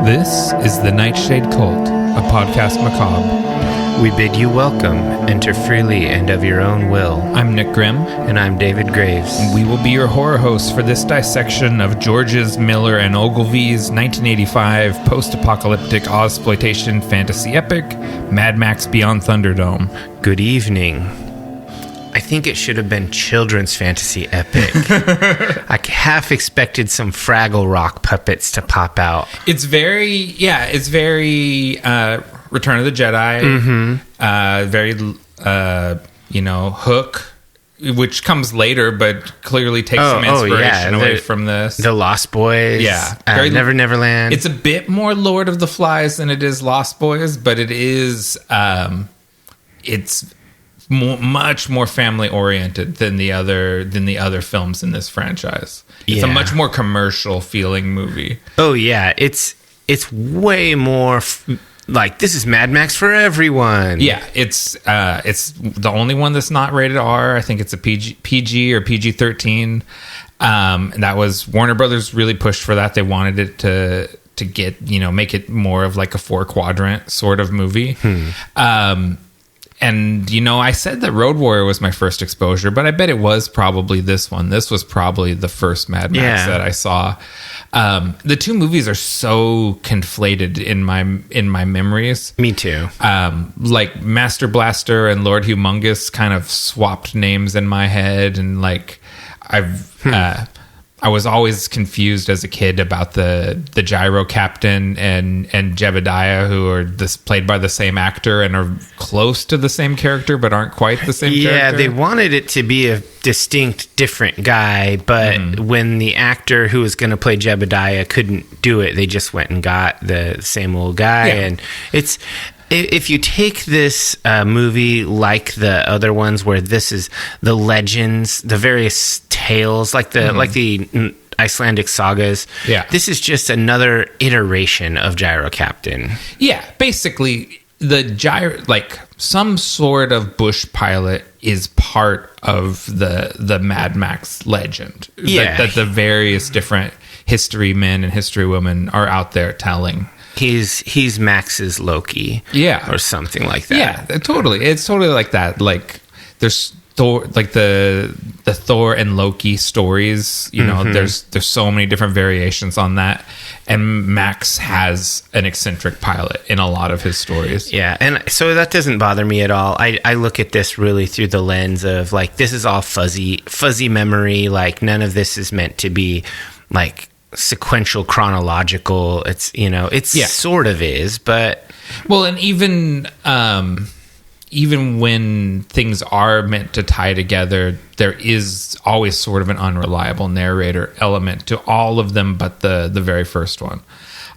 This is the Nightshade Cult, a podcast macabre. We bid you welcome. Enter freely and of your own will. I'm Nick Grimm. And I'm David Graves. And we will be your horror hosts for this dissection of George's, Miller, and Ogilvie's 1985 post-apocalyptic Ozploitation fantasy epic, Mad Max Beyond Thunderdome. Good evening. I think it should have been children's fantasy epic. I half expected some Fraggle Rock puppets to pop out. It's very Return of the Jedi. Mm-hmm. Hook, which comes later, but clearly takes some inspiration away from this. The Lost Boys. Yeah. Neverland. It's a bit more Lord of the Flies than it is Lost Boys, but it is, it's much more family oriented than the other films in this franchise. It's a much more commercial feeling movie. Oh yeah, it's way more like this is Mad Max for everyone. Yeah, it's the only one that's not rated R. I think it's a PG or PG-13. And that was Warner Brothers really pushed for that. They wanted it to get make it more of like a 4-quadrant sort of movie. And, I said that Road Warrior was my first exposure, but I bet it was probably this one. This was probably the first Mad Max that I saw. The two movies are so conflated in my memories. Me too. Like Master Blaster and Lord Humongous kind of swapped names in my head. And like I was always confused as a kid about the Gyro Captain and Jebediah, who are played by the same actor and are close to the same character, but aren't quite the same character. Yeah, they wanted it to be a distinct, different guy, but when the actor who was going to play Jebediah couldn't do it, they just went and got the same old guy. Yeah. And it's... If you take this movie like the other ones, where this is the legends, the various tales, like the Icelandic sagas, this is just another iteration of Gyro Captain. Yeah, basically, the gyro, like some sort of bush pilot, is part of the Mad Max legend. Yeah, that the various different history men and history women are out there telling. He's Max's Loki, or something like that. Yeah, totally. It's totally like that. Like there's Thor, like the Thor and Loki stories. There's so many different variations on that, and Max has an eccentric pilot in a lot of his stories. Yeah, and so that doesn't bother me at all. I look at this really through the lens of like this is all fuzzy memory. Like none of this is meant to be like sequential, chronological. It's sort of is, but and even when things are meant to tie together, there is always sort of an unreliable narrator element to all of them but the very first one.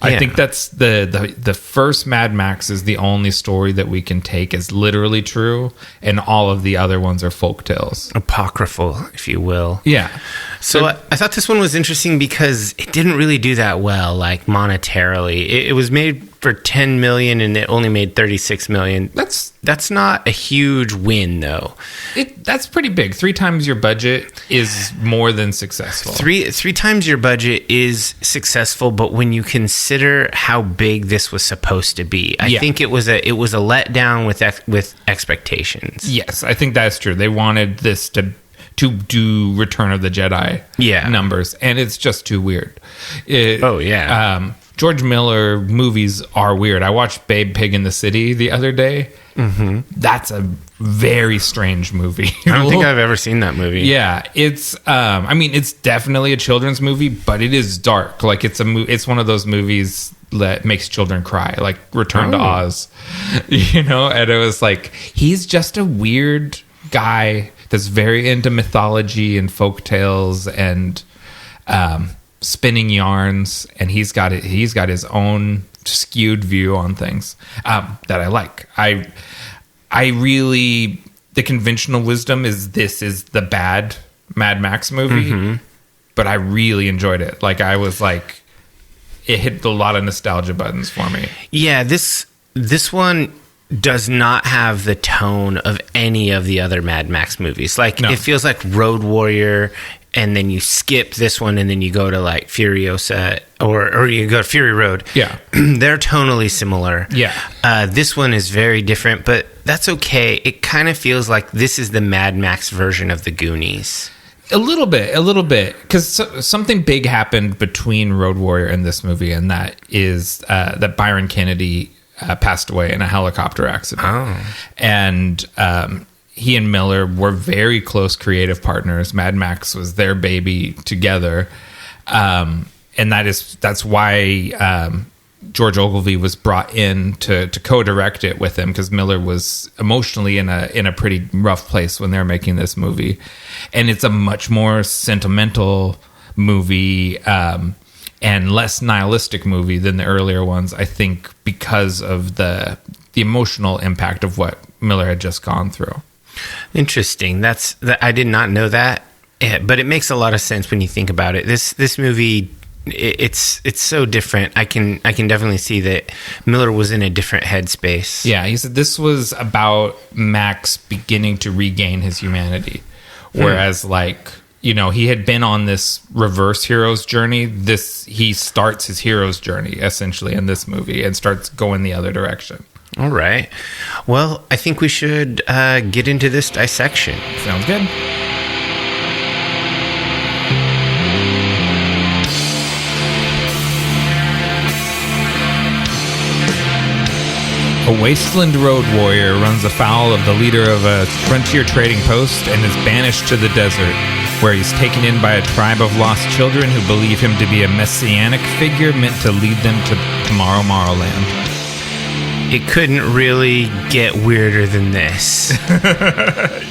I think that's the first Mad Max is the only story that we can take as literally true, and all of the other ones are folktales. Apocryphal, if you will. Yeah. So I thought this one was interesting because it didn't really do that well, like monetarily. It was made for $10 million and it only made $36 million. That's not a huge win, though. That's pretty big. 3 times your budget is more than successful. Three times your budget is successful, but when you consider how big this was supposed to be, I think it was a letdown with expectations. Yes, I think that's true. They wanted this to do Return of the Jedi numbers, and it's just too weird. George Miller movies are weird. I watched Babe Pig in the City the other day. Mm-hmm. That's a very strange movie. I don't think I've ever seen that movie. Yeah, it's it's definitely a children's movie, but it is dark. Like it's one of those movies that makes children cry, like Return to Oz. And it was like he's just a weird guy that's very into mythology and folk tales and spinning yarns, and he's got his own skewed view on things that I like. I really, the conventional wisdom is this is the bad Mad Max movie, but I really enjoyed it. Like I was like, it hit a lot of nostalgia buttons for me. Yeah, this one does not have the tone of any of the other Mad Max movies. Like it feels like Road Warrior, and then you skip this one, and then you go to like Furiosa or you go to Fury Road. Yeah. They're tonally similar. Yeah. This one is very different, but that's okay. It kind of feels like this is the Mad Max version of the Goonies. A little bit, because something big happened between Road Warrior and this movie, and that is that Byron Kennedy passed away in a helicopter accident. Oh. And he and Miller were very close creative partners. Mad Max was their baby together. And that's why George Ogilvie was brought in to co-direct it with him, because Miller was emotionally in a pretty rough place when they were making this movie. And it's a much more sentimental movie and less nihilistic movie than the earlier ones, I think, because of the emotional impact of what Miller had just gone through. Interesting. I did not know that, but it makes a lot of sense when you think about it. This movie, it's so different. I can definitely see that Miller was in a different headspace. Yeah, he said this was about Max beginning to regain his humanity, whereas he had been on this reverse hero's journey. He starts his hero's journey essentially in this movie and starts going the other direction. All right. Well, I think we should get into this dissection. Sounds good. A wasteland road warrior runs afoul of the leader of a frontier trading post and is banished to the desert, where he's taken in by a tribe of lost children who believe him to be a messianic figure meant to lead them to Tomorrowland. It couldn't really get weirder than this.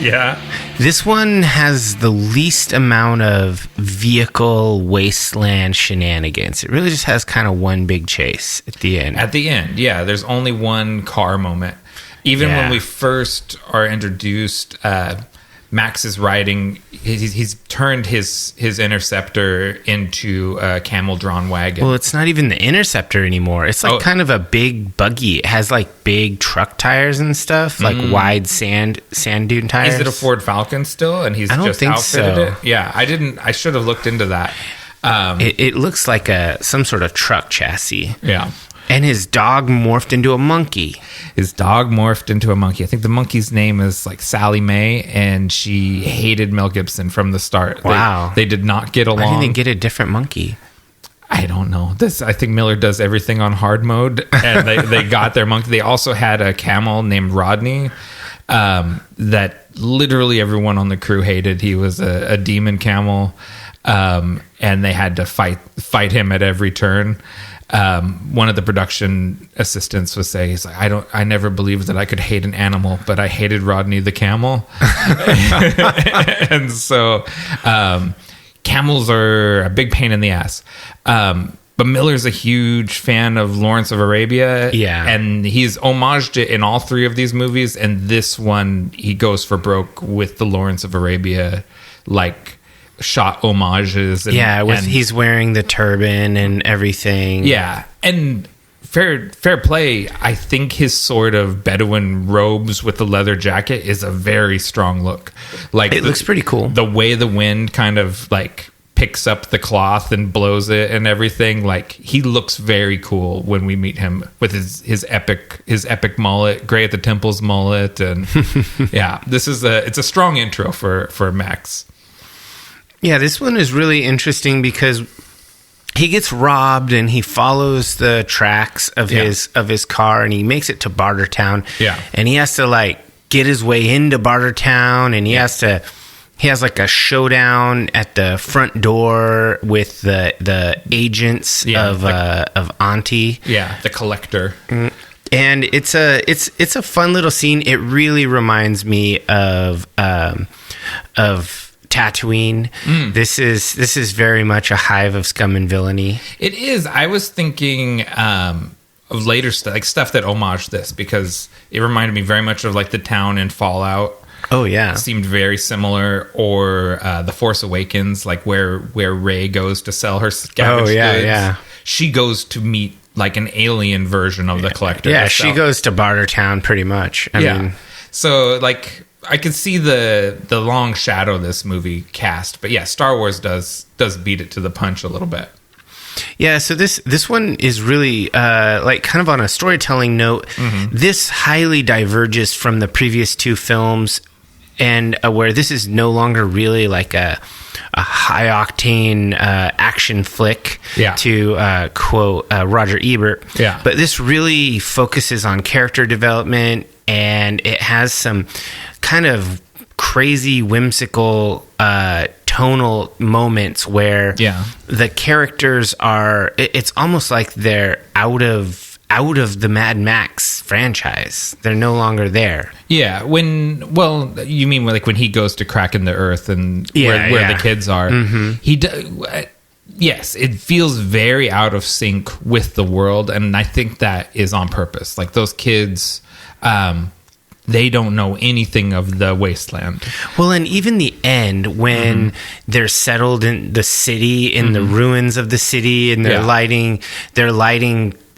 Yeah. This one has the least amount of vehicle wasteland shenanigans. It really just has kind of one big chase at the end. At the end, yeah. There's only one car moment. Even when we first are introduced, Max is riding. He's turned his Interceptor into a camel-drawn wagon. Well, it's not even the Interceptor anymore. It's like kind of a big buggy. It has like big truck tires and stuff, like wide sand dune tires. Is it a Ford Falcon still? And he's just outfitted it? Yeah, I should have looked into that. It looks like some sort of truck chassis. Yeah. And his dog morphed into a monkey. I think the monkey's name is like Sally Mae, and she hated Mel Gibson from the start. Wow. They did not get along. Why didn't they get a different monkey? I don't know. I think Miller does everything on hard mode, and they got their monkey. They also had a camel named Rodney that literally everyone on the crew hated. He was a demon camel, and they had to fight him at every turn. One of the production assistants was saying, he's like, I never believed that I could hate an animal, but I hated Rodney the camel. And so, camels are a big pain in the ass. But Miller's a huge fan of Lawrence of Arabia. Yeah. And he's homaged it in all three of these movies. And this one, he goes for broke with the Lawrence of Arabia, shot homages. He's wearing the turban and everything. Yeah. And fair play, I think his sort of Bedouin robes with the leather jacket is a very strong look. It looks pretty cool. The way the wind kind of picks up the cloth and blows it and everything, he looks very cool when we meet him with his epic mullet, Gray at the Temples mullet, and yeah, it's a strong intro for Max. Yeah, this one is really interesting because he gets robbed and he follows the tracks of his car and he makes it to Bartertown. Yeah. And he has to get his way into Bartertown, and he has a showdown at the front door with the agents of Auntie. Yeah, the collector. And it's a fun little scene. It really reminds me of Tatooine. This is very much a hive of scum and villainy. It is. I was thinking of later stuff that homaged this, because it reminded me very much of the town in Fallout. Oh yeah, it seemed very similar. Or The Force Awakens, where Rey goes to sell her scavenged goods. Yeah. She goes to meet an alien version of the collector. Yeah, she goes to Bartertown pretty much. I mean, so I could see the long shadow this movie cast, but yeah, Star Wars does beat it to the punch a little bit. Yeah, so this one is really like kind of on a storytelling note. This highly diverges from the previous two films, and where this is no longer really like a high octane action flick, to quote Roger Ebert. Yeah. But this really focuses on character development, and it has some kind of crazy, whimsical tonal moments where the characters are, it's almost like they're out of the Mad Max franchise. They're no longer there. Yeah, you mean like when he goes to crack in the earth and where the kids are. Yes, it feels very out of sync with the world, and I think that is on purpose. Like those kids, they don't know anything of the wasteland. Well, and even the end when they're settled in the city, in the ruins of the city, and they're lighting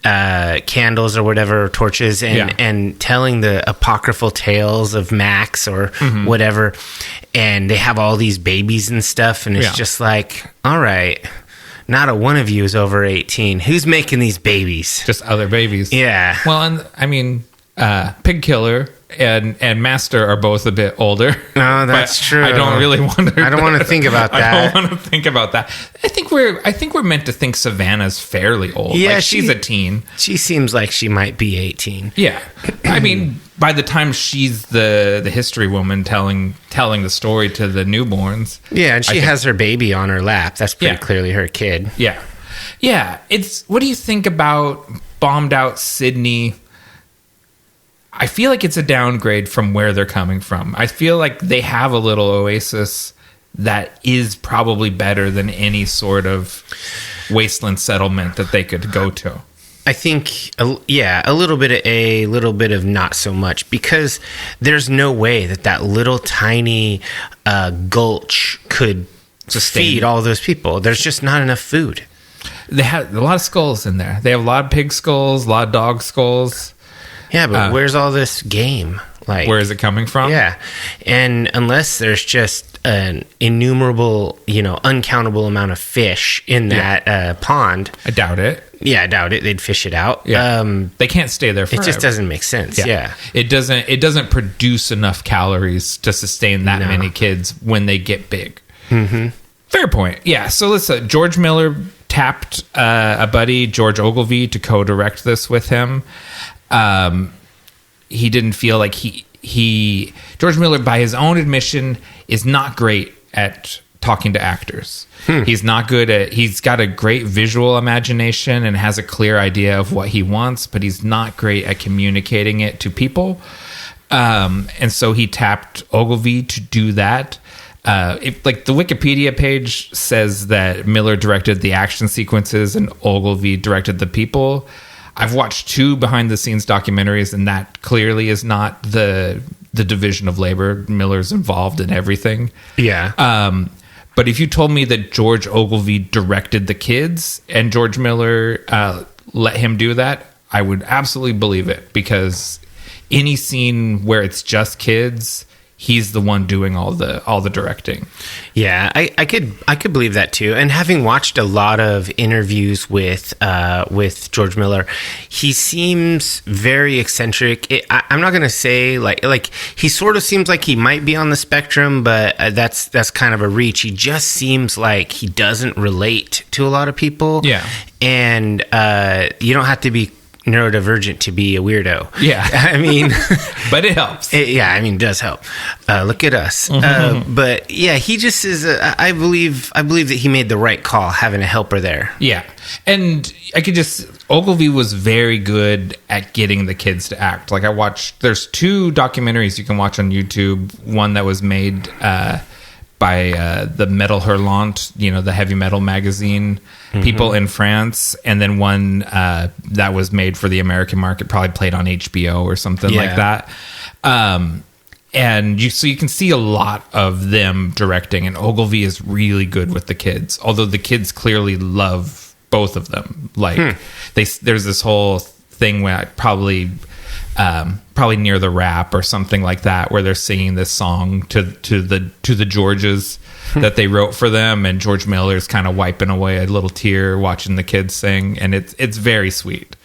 candles or whatever, torches, and telling the apocryphal tales of Max or whatever, and they have all these babies and stuff, and it's just like, all right, not a one of you is over 18. Who's making these babies? Just other babies. Yeah. Well, and I mean, Pig Killer and Master are both a bit older. No, that's true. I don't really want to. I don't want to think about that. I don't want to think about that. I think we're meant to think Savannah's fairly old. Yeah, like she's a teen. She seems like she might be 18. Yeah, I mean, by the time she's the history woman telling the story to the newborns. Yeah, and she has her baby on her lap. That's pretty clearly her kid. Yeah, yeah. What do you think about bombed out Sydney? I feel like it's a downgrade from where they're coming from. I feel like they have a little oasis that is probably better than any sort of wasteland settlement that they could go to. I think, a little bit of a little bit of not so much, because there's no way that little tiny gulch could feed all those people. There's just not enough food. They have a lot of skulls in there. They have a lot of pig skulls, a lot of dog skulls. Yeah, but where's all this game? Like, where is it coming from? Yeah, and unless there's just an innumerable, uncountable amount of fish in that pond, I doubt it. Yeah, I doubt it. They'd fish it out. Yeah. They can't stay there forever. It just doesn't make sense. Yeah. It doesn't produce enough calories to sustain that many kids when they get big. Mm-hmm. Fair point. Yeah. So listen, George Miller tapped a buddy, George Ogilvie, to co-direct this with him. He didn't feel like George Miller, by his own admission, is not great at talking to actors. He's not good at, he's got a great visual imagination and has a clear idea of what he wants, but he's not great at communicating it to people. And so he tapped Ogilvie to do that. The Wikipedia page says that Miller directed the action sequences and Ogilvie directed the people. I've watched 2 behind-the-scenes documentaries, and that clearly is not the division of labor. Miller's involved in everything. Yeah. But if you told me that George Ogilvie directed the kids and George Miller let him do that, I would absolutely believe it, because any scene where it's just kids, he's the one doing all the directing. Yeah, I could believe that too. And having watched a lot of interviews with George Miller, he seems very eccentric. I'm not gonna say like he sort of seems like he might be on the spectrum, but that's kind of a reach. He just seems like he doesn't relate to a lot of people. Yeah, and you don't have to be neurodivergent to be a weirdo. Yeah. I mean, but it helps. It does help. Look at us. But yeah, he just is, I believe that he made the right call having a helper there. Yeah. And Ogilvie was very good at getting the kids to act. Like there's 2 documentaries you can watch on YouTube. One that was made by the Metal Hurlant, the heavy metal magazine people in France, and then one that was made for the American market, probably played on HBO or something like that. And you can see a lot of them directing, and Ogilvie is really good with the kids, although the kids clearly love both of them. Like there's this whole thing where probably probably near the rap or something like that, where they're singing this song to the Georges that they wrote for them, and George Miller's kind of wiping away a little tear watching the kids sing, and it's very sweet.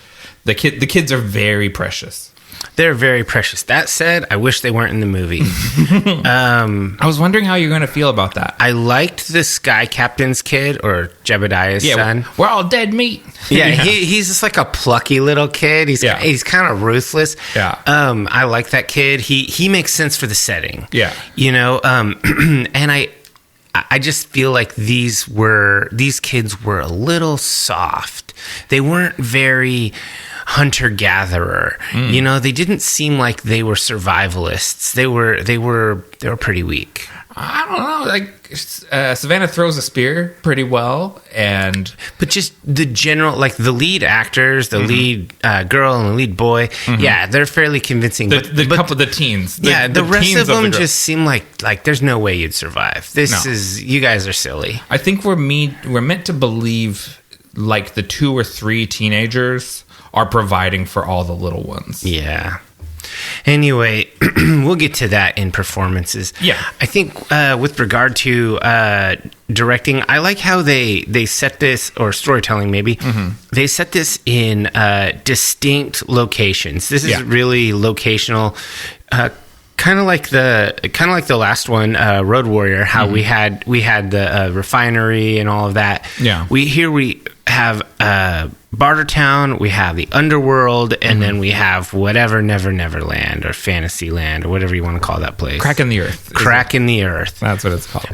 The kids are very precious. They're very precious. That said, I wish they weren't in the movie. I was wondering how you're going to feel about that. I liked the Sky Captain's kid, or Jebediah's son. We're all dead meat. Yeah, he's just like a plucky little kid. He's kind of ruthless. Yeah. I like that kid. He makes sense for the setting. Yeah. And I just feel like these kids were a little soft. They weren't very hunter-gatherer. They didn't seem like they were survivalists. They were pretty weak. I don't know. Like Savannah throws a spear pretty well, but just the general, like the lead actors, the lead girl and the lead boy, they're fairly convincing. The couple of the teens, the rest of them just seem like there's no way you'd survive. You guys are silly. I think we're meant to believe like the 2 or 3 teenagers are providing for all the little ones. Yeah. Anyway, we'll get to that in performances. Yeah. I think with regard to directing, I like how they set this, or storytelling maybe, they set this in distinct locations. This is really locational. Kind of like the last one, Road Warrior, how we had the refinery and all of that. Yeah. We have Bartertown, we have the underworld, and then we have whatever Neverland or Fantasyland or whatever you want to call that place. Crack in the Earth. Crack in the Earth. That's what it's called.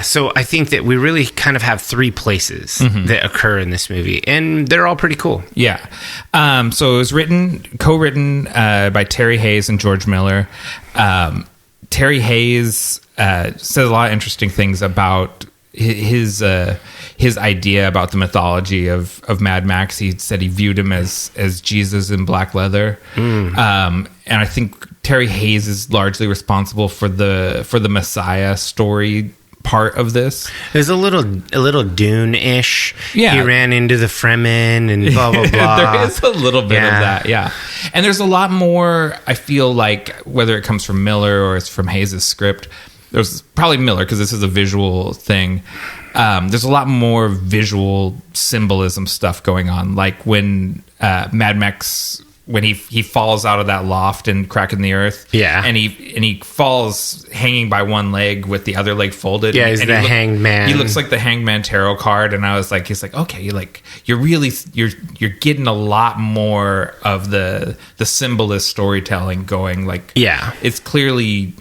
So I think that we really kind of have 3 places that occur in this movie, and they're all pretty cool. Yeah. So it was co-written by Terry Hayes and George Miller. Terry Hayes says a lot of interesting things about his idea about the mythology of Mad Max. He said he viewed him as Jesus in black leather. And I think Terry Hayes is largely responsible for the Messiah story part of this. There's a little Dune-ish. Yeah. He ran into the Fremen and blah, blah, blah. There is a little bit of that, yeah. And there's a lot more, I feel like, whether it comes from Miller or it's from Hayes' script. There's probably Miller, because this is a visual thing. There's a lot more visual symbolism stuff going on. Like when Mad Max, when he falls out of that loft and Crack in the Earth. Yeah. And he falls hanging by one leg with the other leg folded. Yeah, he's the hanged man. He looks like the hanged man tarot card. And I was like, he's like, okay, you're getting a lot more of the symbolist storytelling going. Like, yeah. It's clearly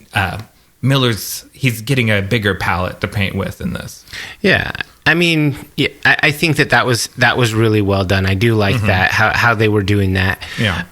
he's getting a bigger palette to paint with in this. Yeah. I mean, yeah, I think that was really well done. I do like that, how they were doing that. Yeah.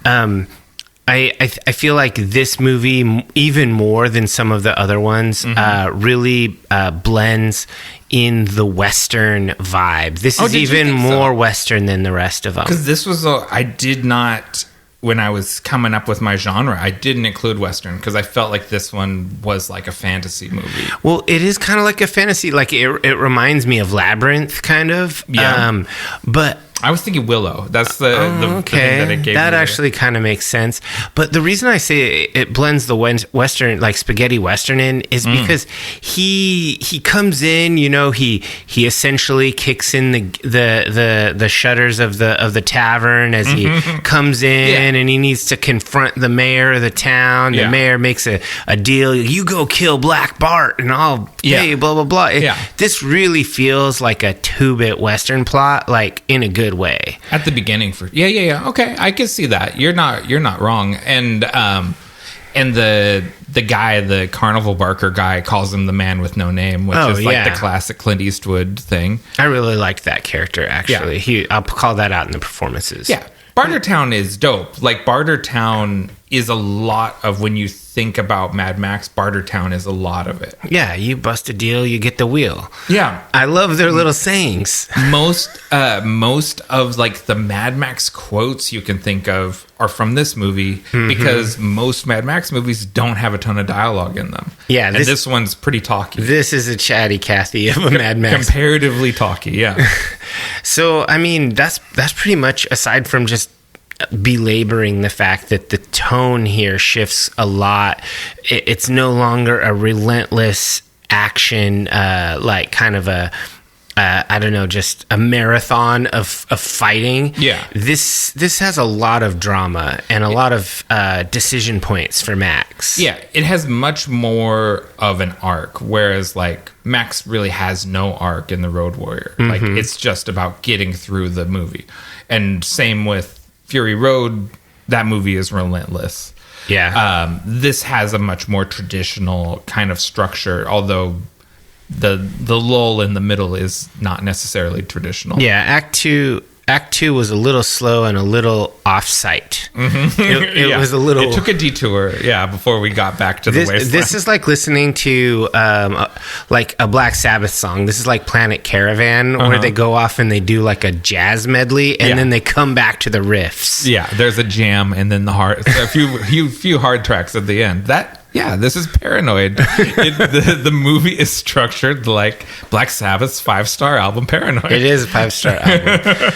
I feel like this movie, even more than some of the other ones, really blends in the Western vibe. This is even more Western than the rest of them. Because this was I did not... When I was coming up with my genre, I didn't include Western because I felt like this one was like a fantasy movie. Well, it is kind of like a fantasy. Like it reminds me of Labyrinth, kind of. Yeah. But I was thinking Willow. That's the thing that it gave that me. actually kind of makes sense. But the reason I say it blends the Western, like spaghetti Western, in is because he comes in. He essentially kicks in the shutters of the tavern as he comes in, and he needs to confront the mayor of the town. The mayor makes a deal. You go kill Black Bart, and I'll pay you. Blah blah blah. This really feels like a 2-bit Western plot, like in a good way at the beginning. Okay, I can see that. You're not wrong. And the guy, the carnival barker guy, calls him the man with no name, which is like the classic Clint Eastwood thing. I really liked that character, actually. I'll call that out in the performances. Bartertown is dope. Like, Bartertown is a lot of, when you think about Mad Max, Bartertown is a lot of it. Yeah, you bust a deal, you get the wheel. Yeah. I love their little sayings. Most of, like, the Mad Max quotes you can think of are from this movie, because most Mad Max movies don't have a ton of dialogue in them. Yeah. And this one's pretty talky. This is a chatty Cathy of a Mad Max. Comparatively talky, yeah. So, I mean, that's pretty much, aside from just belaboring the fact that the tone here shifts a lot. It's no longer a relentless action, like kind of a I don't know, just a marathon of fighting. Yeah. This has a lot of drama and a lot of decision points for Max. Yeah, it has much more of an arc, whereas like Max really has no arc in The Road Warrior. Like it's just about getting through the movie. And same with Fury Road, that movie is relentless. Yeah. This has a much more traditional kind of structure, although the lull in the middle is not necessarily traditional. Yeah, Act Two was a little slow and a little off-site. It was a little... It took a detour, before we got back to the wasteland. This is like listening to like a Black Sabbath song. This is like Planet Caravan, where they go off and they do like a jazz medley, and then they come back to the riffs. Yeah, there's a jam, and then a few hard tracks at the end. This is Paranoid. The movie is structured like Black Sabbath's 5-star album, Paranoid. It is a 5-star album.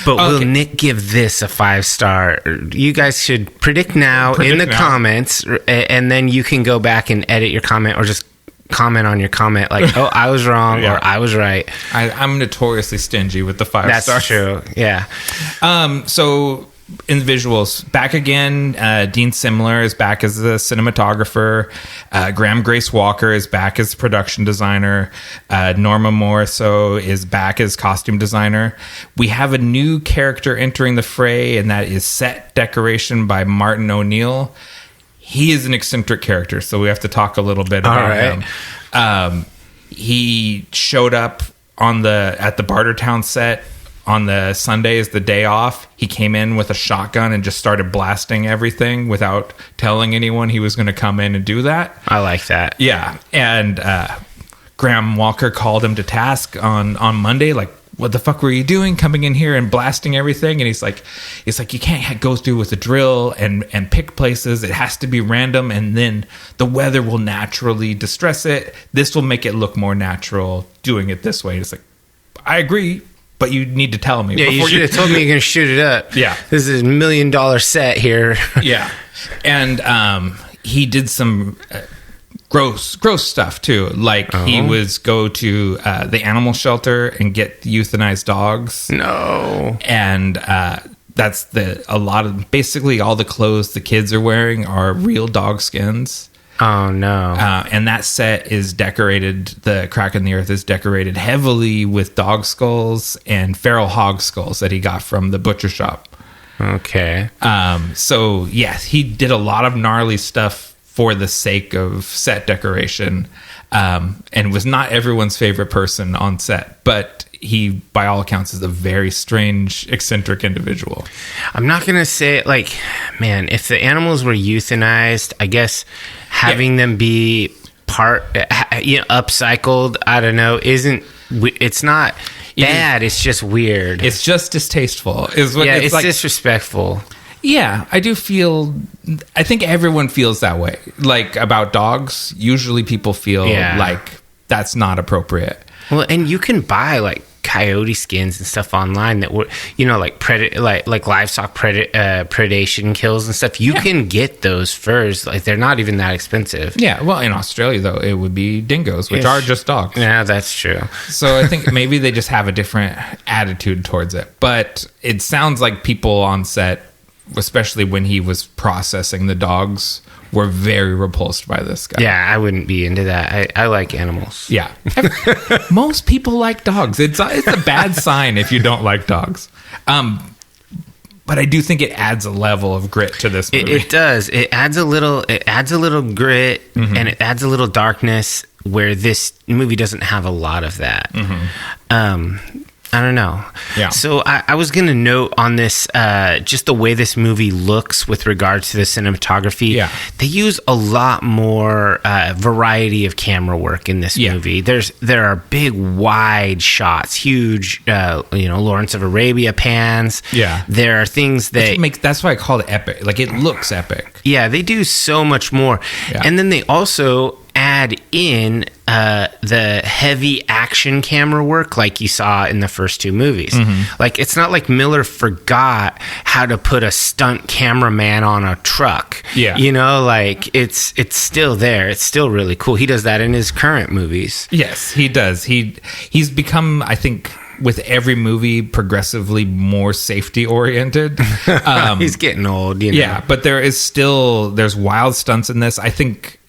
But will Nick give this a 5-star? You guys should predict now in the comments, and then you can go back and edit your comment or just comment on your comment like, oh, I was wrong or I was right. I'm notoriously stingy with the 5 stars. That's true, yeah. So... in visuals, back again. Dean Simler is back as the cinematographer. Graham Grace Walker is back as production designer. Norma Morrisseau is back as costume designer. We have a new character entering the fray, and that is set decoration by Martin O'Neill. He is an eccentric character, so we have to talk a little bit about him. He showed up at the Bartertown set. On the Sundays, the day off, he came in with a shotgun and just started blasting everything without telling anyone he was going to come in and do that. I like that. Yeah. And Graham Walker called him to task on Monday, like, what the fuck were you doing coming in here and blasting everything? And he's like, you can't go through with a drill and pick places. It has to be random, and then the weather will naturally distress it. This will make it look more natural doing it this way. It's like, I agree, but you need to tell me. Yeah, you should have told me you're going to shoot it up. Yeah. This is $1 million set here. Yeah. And he did some gross stuff, too. Like, he was go to the animal shelter and get euthanized dogs. No. And that's basically all the clothes the kids are wearing are real dog skins. Oh, no. And that set is decorated, the Crack in the Earth is decorated heavily with dog skulls and feral hog skulls that he got from the butcher shop. Okay. So, yes, he did a lot of gnarly stuff for the sake of set decoration, and was not everyone's favorite person on set. But he, by all accounts, is a very strange, eccentric individual. I'm not going to say it like, man, if the animals were euthanized, I guess having them be upcycled, I don't know, it's not bad, it's just weird. It's just distasteful. It's like, disrespectful. Yeah, I think everyone feels that way. Like, about dogs, usually people feel like that's not appropriate. Well, and you can buy like coyote skins and stuff online that were, like livestock predation kills and stuff. You can get those furs. Like, they're not even that expensive. Yeah, well, in Australia though, it would be dingoes, which are just dogs. Yeah, that's true. So I think maybe they just have a different attitude towards it. But it sounds like people on set, especially when he was processing the dogs, were very repulsed by this guy. Yeah, I wouldn't be into that. I like animals. Yeah. Most people like dogs. It's a bad sign if you don't like dogs. But I do think it adds a level of grit to this movie. It does. It adds a little grit, and it adds a little darkness where this movie doesn't have a lot of that. I don't know. Yeah. So I was going to note on this, just the way this movie looks with regards to the cinematography. Yeah. They use a lot more variety of camera work in this movie. There are big, wide shots, huge, Lawrence of Arabia pans. Yeah. There are things that... That's why I call it epic. Like, it looks epic. Yeah, they do so much more. Yeah. And then they also... add in the heavy action camera work like you saw in the first two movies. Like, it's not like Miller forgot how to put a stunt cameraman on a truck. Yeah. You know, like, it's still there. It's still really cool. He does that in his current movies. Yes, he does. He's become, I think, with every movie, progressively more safety oriented. He's getting old, you know. Yeah, but there's wild stunts in this. I think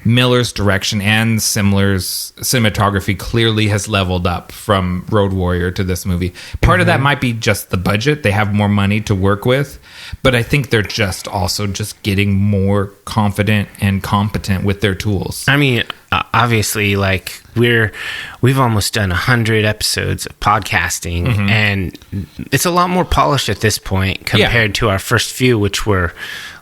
Miller's direction and Simler's cinematography clearly has leveled up from Road Warrior to this movie. Part of that might be just the budget. They have more money to work with, but I think they're just also just getting more confident and competent with their tools. I mean, obviously, like, we've almost done 100 episodes of podcasting, and it's a lot more polished at this point compared to our first few, which were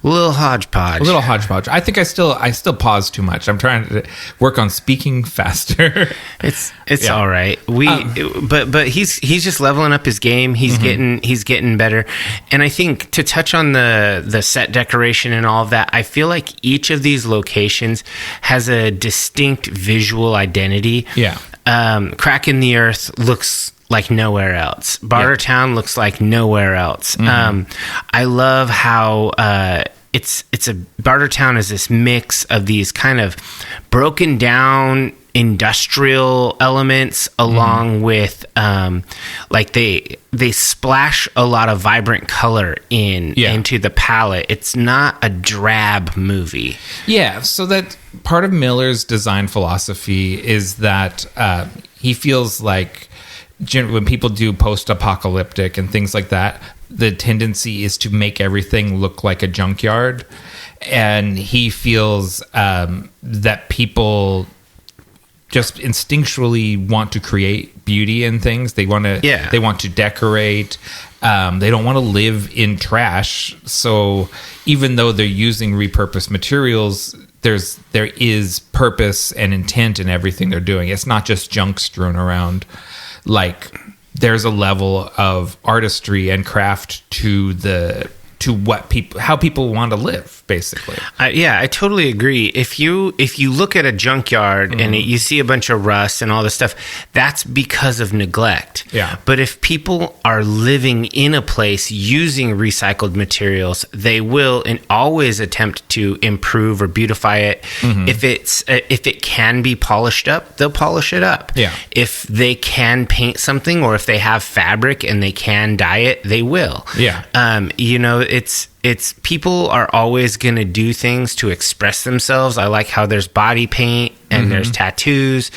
a little hodgepodge. I think I still pause too much. I'm trying to work on speaking faster. It's all right. But he's just leveling up his game. He's getting better. And I think, to touch on the set decoration and all of that, I feel like each of these locations has a distinct visual identity. Yeah. Crack in the Earth looks like nowhere else. Bartertown looks like nowhere else. I love how it's a Bartertown is this mix of these kind of broken down industrial elements along with like they splash a lot of vibrant color into the palette. It's not a drab movie. Yeah, so that part of Miller's design philosophy is that he feels like when people do post-apocalyptic and things like that, the tendency is to make everything look like a junkyard, and he feels that people just instinctually want to create beauty in things. They want to decorate. They don't want to live in trash. So even though they're using repurposed materials, there is purpose and intent in everything they're doing. It's not just junk strewn around. Like, there's a level of artistry and craft to how people want to live, basically. I totally agree. If you look at a junkyard and you see a bunch of rust and all this stuff, that's because of neglect. Yeah. But if people are living in a place using recycled materials, they will and always attempt to improve or beautify it. If it can be polished up, they'll polish it up. Yeah. If they can paint something, or if they have fabric and they can dye it, they will. Yeah. You know, it's people are always going to do things to express themselves. I like how there's body paint and there's tattoos.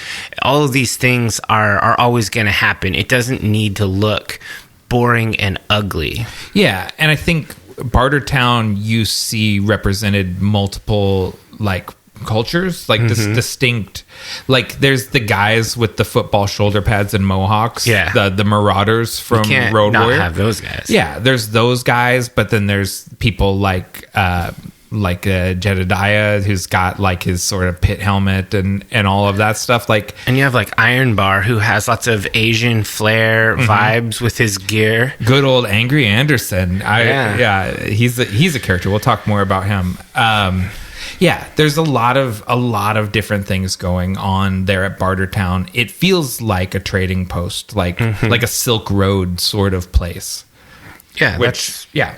All of these things are always going to happen. It doesn't need to look boring and ugly. Yeah, and I think Bartertown, you see represented multiple, like, cultures, like this distinct, like, there's the guys with the football shoulder pads and mohawks, the marauders from Road Warrior. Have those guys. Yeah, there's those guys, but then there's people like Jedediah, who's got, like, his sort of pit helmet and all of that stuff. Like, and you have, like, Iron Bar, who has lots of Asian flair vibes with his gear. Good old Angry Anderson. He's a character. We'll talk more about him. Yeah, there's a lot of different things going on there at Bartertown. It feels like a trading post, like a Silk Road sort of place. Yeah,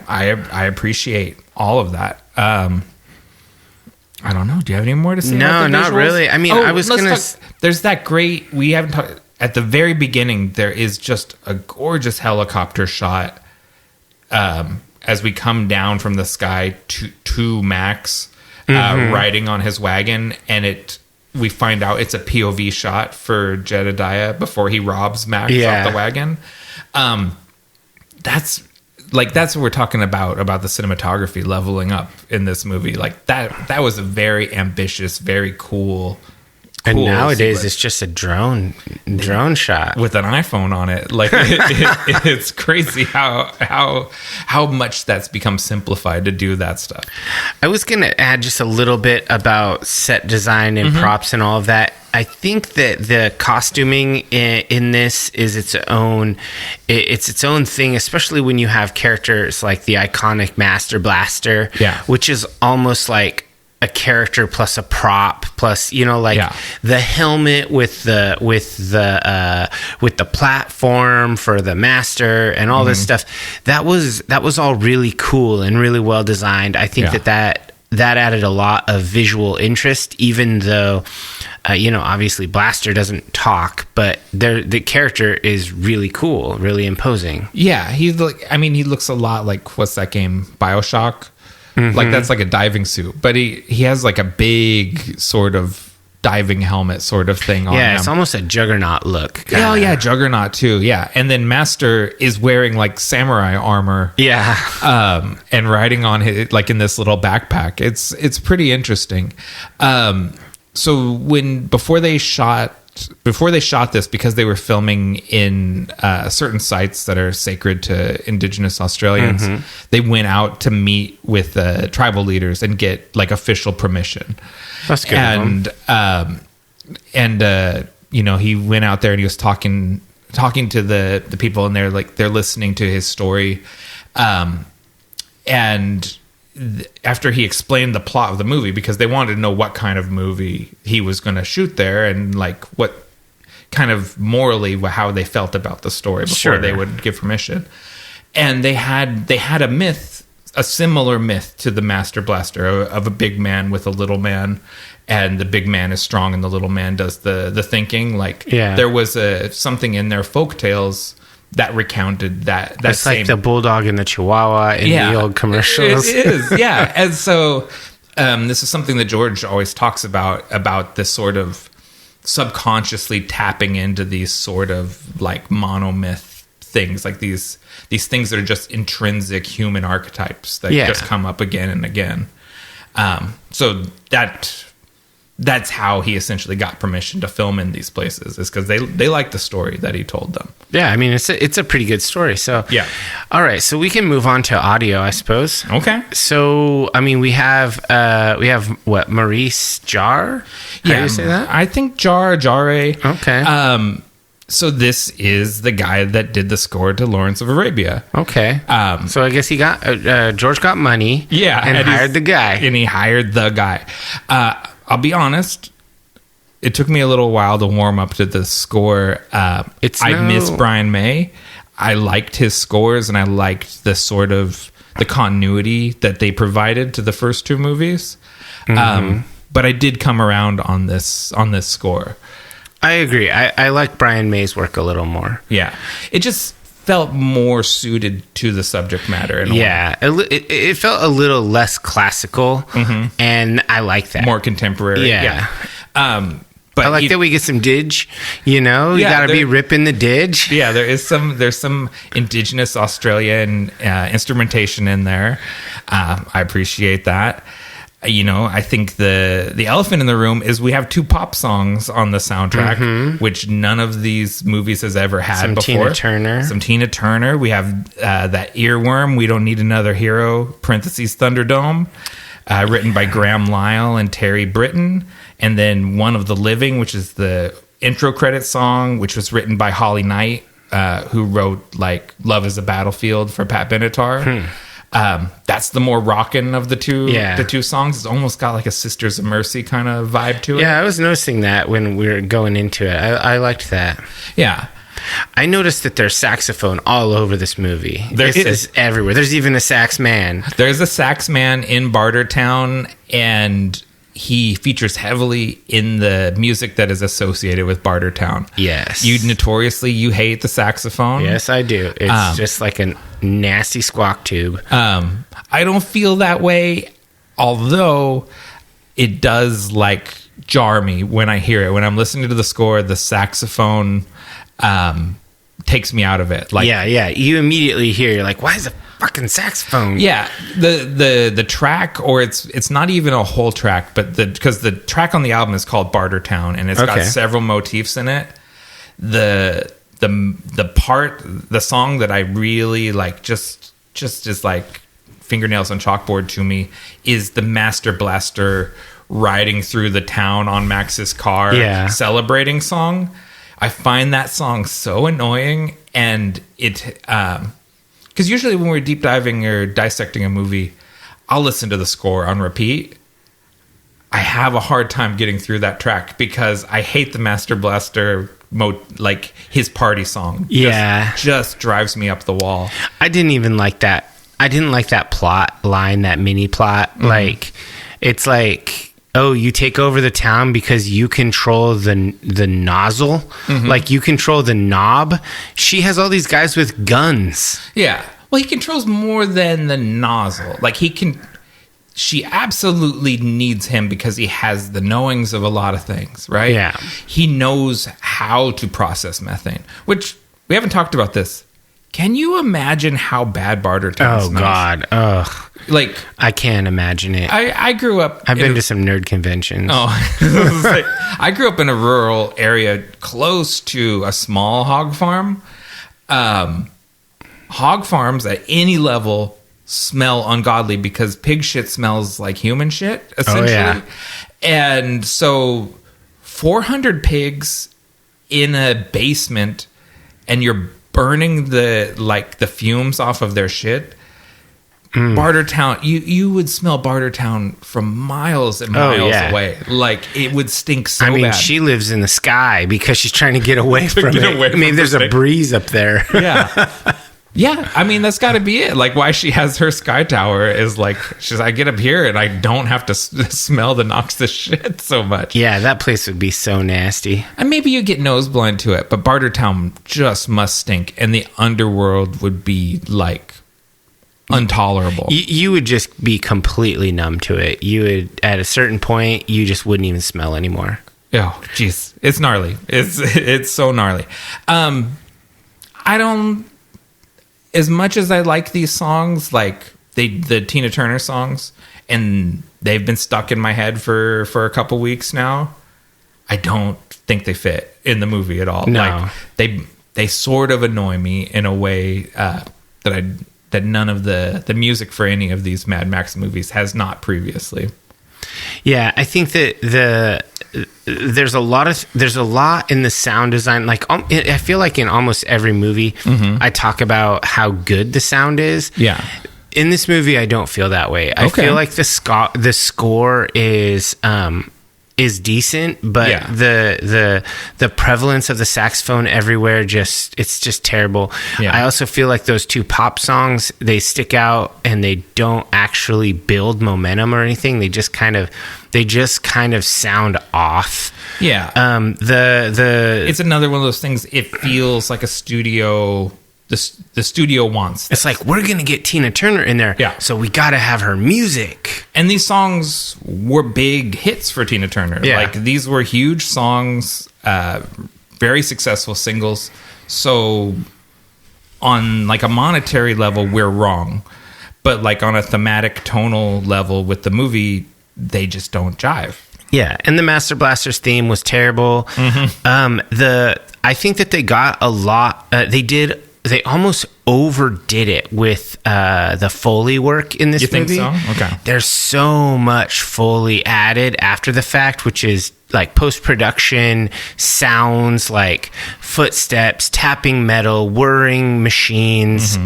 I appreciate all of that. I don't know. Do you have any more to say? No, not really. I mean, there's that great. We haven't talked at the very beginning. There is just a gorgeous helicopter shot as we come down from the sky to Max. Riding on his wagon, and we find out it's a POV shot for Jedediah before he robs Max off the wagon. That's what we're talking about the cinematography leveling up in this movie. Like, that was a very ambitious, very cool. And nowadays it's just a drone shot with an iPhone on it. Like, it's crazy how much that's become simplified to do that stuff. I was going to add just a little bit about set design and props and all of that. I think that the costuming in this is its own thing, especially when you have characters like the iconic Master Blaster, which is almost like a character plus a prop plus, you know, like the helmet with the platform for the master and all this stuff. That was all really cool and really well designed. I think that added a lot of visual interest, even though, you know, obviously Blaster doesn't talk, but the character is really cool, really imposing. Yeah, he looks a lot like, what's that game, BioShock? Like, that's like a diving suit, but he has like a big sort of diving helmet sort of thing on him. Yeah, it's almost a Juggernaut look. Kinda. Oh yeah, Juggernaut too. Yeah, and then Master is wearing like samurai armor. Yeah, and riding on his, like, in this little backpack. It's pretty interesting. So before they shot this, because they were filming in certain sites that are sacred to Indigenous Australians, they went out to meet with tribal leaders and get like official permission. That's good. And you know, he went out there and he was talking to the people, and they're listening to his story, and after he explained the plot of the movie, because they wanted to know what kind of movie he was going to shoot there, and like what kind of morally how they felt about the story before they would give permission. And they had a myth, a similar myth to the Master Blaster, of a big man with a little man, and the big man is strong and the little man does the thinking. Like, there was something in their folk tales that recounted that it's same, like the bulldog and the chihuahua in the old commercials. It is, yeah. And so this is something that George always talks about this sort of subconsciously tapping into these sort of like monomyth things, like these things that are just intrinsic human archetypes that just come up again and again. So that's how he essentially got permission to film in these places, is because they liked the story that he told them. Yeah, I mean, it's a pretty good story. So yeah. All right, so we can move on to audio, I suppose. Okay. So I mean, we have what, Maurice Jarre? How do you say that? I think Jarre. Okay. So this is the guy that did the score to Lawrence of Arabia. Okay. So I guess he got George got money. Yeah, and hired the guy. And he hired the guy. I'll be honest, it took me a little while to warm up to the score. I miss Brian May. I liked his scores, and I liked the sort of the continuity that they provided to the first two movies. But I did come around on this score. I agree. I like Brian May's work a little more. Yeah. It just felt more suited to the subject matter. It felt a little less classical, and I like that. More contemporary. Yeah. But I like that we get some didge, you know? You got to be ripping the didge. Yeah, there's some Indigenous Australian instrumentation in there. I appreciate that. You know, I think the elephant in the room is we have two pop songs on the soundtrack, which none of these movies has ever had before. Some Tina Turner. We have that Earworm, We Don't Need Another Hero, Thunderdome, written by Graham Lyle and Terry Britton. And then One of the Living, which is the intro credit song, which was written by Holly Knight, who wrote like Love is a Battlefield for Pat Benatar. That's the more rockin' of the two songs. It's almost got like a Sisters of Mercy kind of vibe to it. Yeah, I was noticing that when we were going into it. I liked that. Yeah. I noticed that there's saxophone all over this movie. It's everywhere. There's even a sax man. There's a sax man in Bartertown, and he features heavily in the music that is associated with Bartertown. Yes. You hate the saxophone. Yes, I do. It's just like a nasty squawk tube. I don't feel that way, although it does like jar me when I hear it. When I'm listening to the score, the saxophone takes me out of it. Like, yeah. You immediately hear, you're like, why is a fucking saxophone? Yeah, the track, or it's not even a whole track, but because the track on the album is called Bartertown, and it's got several motifs in it. The song that I really like, just is like fingernails on chalkboard to me, is the Master Blaster riding through the town on Max's car, celebrating song. I find that song so annoying, and it because usually when we're deep diving or dissecting a movie, I'll listen to the score on repeat. I have a hard time getting through that track because I hate the Master Blaster like his party song. Just drives me up the wall. I didn't even like that. I didn't like that plot line, that mini plot. Like, it's like, oh, you take over the town because you control the nozzle. Like, you control the knob. She has all these guys with guns. Yeah. Well, he controls more than the nozzle. Like, she absolutely needs him because he has the knowings of a lot of things, right? Yeah. He knows how to process methane, which we haven't talked about this. Can you imagine how bad Bartertown smells? Oh, God. Ugh. Like, I can't imagine it. I grew up... I've been to some nerd conventions. Oh. I grew up in a rural area close to a small hog farm. Hog farms at any level smell ungodly because pig shit smells like human shit, essentially. Oh, yeah. And so 400 pigs in a basement, and you're burning the fumes off of their shit. Bartertown, you would smell Bartertown from miles and miles away. Like, it would stink so bad. I mean, she lives in the sky because she's trying to get away from it. Maybe there's a breeze up there. Yeah. Yeah, I mean, that's got to be it. Like, why she has her sky tower is like, I get up here and I don't have to smell the noxious shit so much. Yeah, that place would be so nasty. And maybe you get nose blind to it, but Bartertown just must stink, and the underworld would be like intolerable. You would just be completely numb to it. You would, at a certain point, you just wouldn't even smell anymore. Oh, jeez, it's gnarly. It's so gnarly. I don't. As much as I like these songs, like the Tina Turner songs, and they've been stuck in my head for a couple weeks now, I don't think they fit in the movie at all. No. Like, they sort of annoy me in a way that none of the music for any of these Mad Max movies has not previously. Yeah, I think that there's a lot in the sound design. Like, I feel like in almost every movie, I talk about how good the sound is. Yeah. In this movie, I don't feel that way. I feel like the score is decent, but the prevalence of the saxophone everywhere it's just terrible. Yeah. I also feel like those two pop songs, they stick out and they don't actually build momentum or anything. They just kind of sound off. Yeah. It's another one of those things. It feels like a studio. The studio wants this. It's like, we're going to get Tina Turner in there. Yeah. So we got to have her music. And these songs were big hits for Tina Turner. Yeah. Like, these were huge songs, very successful singles. So on like a monetary level, we're wrong. But like on a thematic tonal level with the movie, they just don't jive. Yeah. And the Master Blaster's theme was terrible. I think that they got a lot. They almost overdid it with the Foley work in this movie. You think so? Okay. There's so much Foley added after the fact, which is like post-production sounds like footsteps, tapping metal, whirring machines,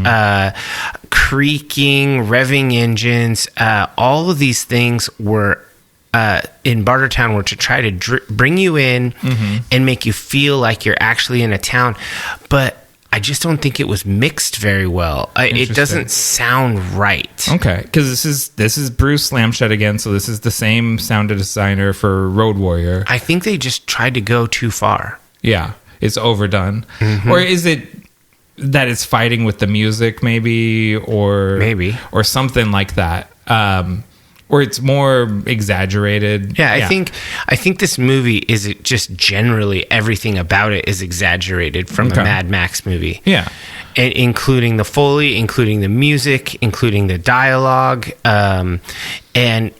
creaking, revving engines. All of these things were in Bartertown were to try to bring you in and make you feel like you're actually in a town. But I just don't think it was mixed very well. It doesn't sound right. Okay, because this is Bruce Slamshed again, so this is the same sound designer for Road Warrior. I think they just tried to go too far. Yeah, it's overdone. Or is it that it's fighting with the music, maybe, or something like that? Or it's more exaggerated. Yeah, I think this movie is just generally everything about it is exaggerated from a Mad Max movie. Yeah. And including the Foley, including the music, including the dialogue, and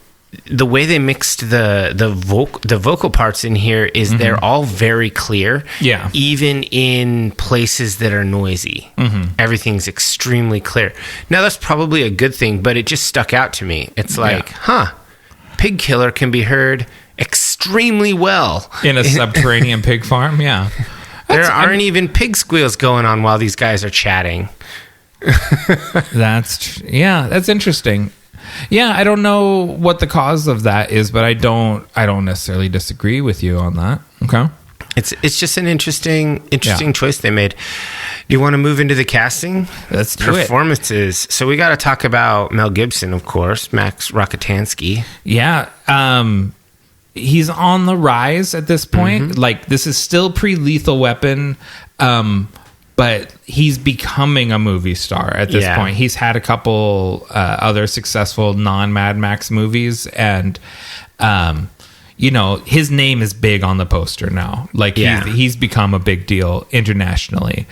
the way they mixed the vocal parts in here is they're all very clear. Yeah. Even in places that are noisy. Everything's extremely clear. Now, that's probably a good thing, but it just stuck out to me. It's like, Pig Killer can be heard extremely well. In a subterranean pig farm, yeah. There aren't even pig squeals going on while these guys are chatting. That's interesting. Yeah, I don't know what the cause of that is, but I don't necessarily disagree with you on that. Okay. It's just an interesting choice they made. Do you want to move into the casting? Let's do Performances. So we got to talk about Mel Gibson, of course, Max Rokitansky. Yeah. He's on the rise at this point. Like, this is still pre-Lethal Weapon, but he's becoming a movie star at this point. He's had a couple other successful non-Mad Max movies, and his name is big on the poster now. Like, he's become a big deal internationally.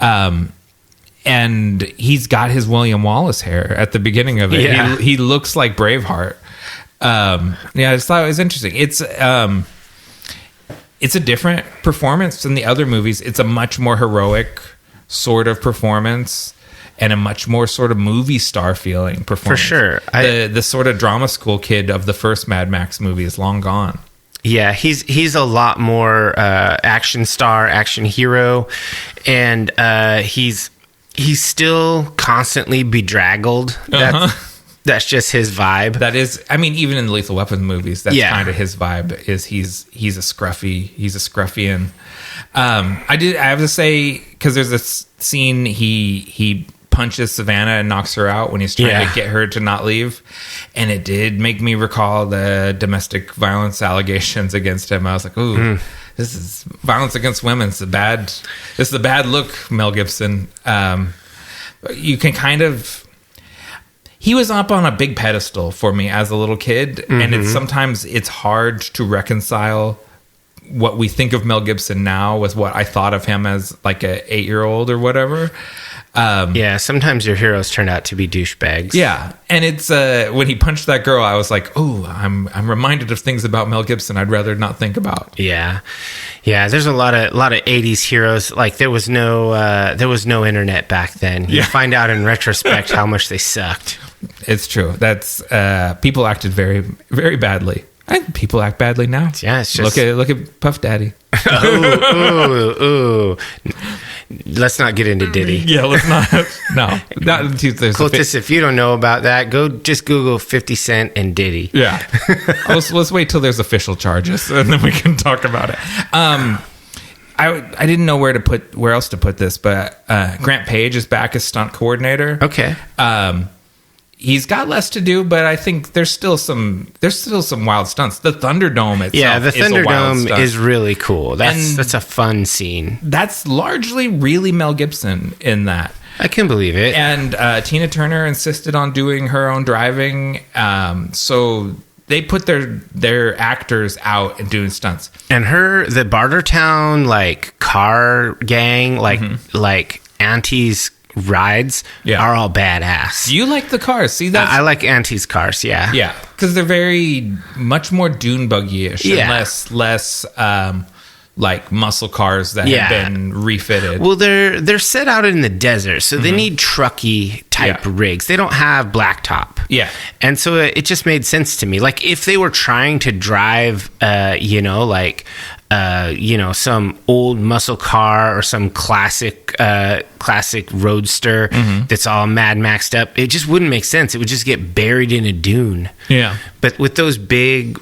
And he's got his William Wallace hair at the beginning of it. Yeah. He looks like Braveheart. I just thought it was interesting. It's a different performance than the other movies. It's a much more heroic sort of performance and a much more sort of movie star feeling performance. For sure. The sort of drama school kid of the first Mad Max movie is long gone. Yeah, he's a lot more action star, action hero, and he's still constantly bedraggled. That's just his vibe. That is, I mean, even in the Lethal Weapon movies, that's kind of his vibe. Is he's a scruffian. I have to say, because there's this scene he punches Savannah and knocks her out when he's trying to get her to not leave, and it did make me recall the domestic violence allegations against him. I was like, ooh, this is violence against women. This is a bad look, Mel Gibson. You can kind of. He was up on a big pedestal for me as a little kid, and sometimes it's hard to reconcile what we think of Mel Gibson now with what I thought of him as like a 8-year-old or whatever. Sometimes your heroes turn out to be douchebags. Yeah, and it's when he punched that girl, I was like, oh, I'm reminded of things about Mel Gibson I'd rather not think about. Yeah. There's a lot of 80s heroes. Like there was no internet back then. You find out in retrospect how much they sucked. It's true. That's people acted very, very badly. I think people act badly now. Yeah, it's just look at Puff Daddy. ooh. Let's not get into Diddy. Yeah, let's not. No, not into this. Cultists, if you don't know about that, go just Google 50 Cent and Diddy. Yeah, let's wait till there's official charges and then we can talk about it. I didn't know where else to put this, but Grant Page is back as stunt coordinator. Okay. He's got less to do, but I think there's still some wild stunts. The Thunderdome itself, the Thunderdome is really cool. That's a fun scene. That's largely really Mel Gibson in that. I can believe it. And Tina Turner insisted on doing her own driving, so they put their actors out and doing stunts. And the Bartertown car gang, like Auntie's rides are all badass. Do you like the cars? See that? I like Auntie's cars. Yeah, because they're very much more dune buggy-ish and less like muscle cars that have been refitted. Well, they're set out in the desert, so they need trucky type rigs. They don't have blacktop. Yeah, and so it just made sense to me. Like if they were trying to drive, some old muscle car or some classic roadster that's all Mad Maxed up, it just wouldn't make sense. It would just get buried in a dune. Yeah. But with those big,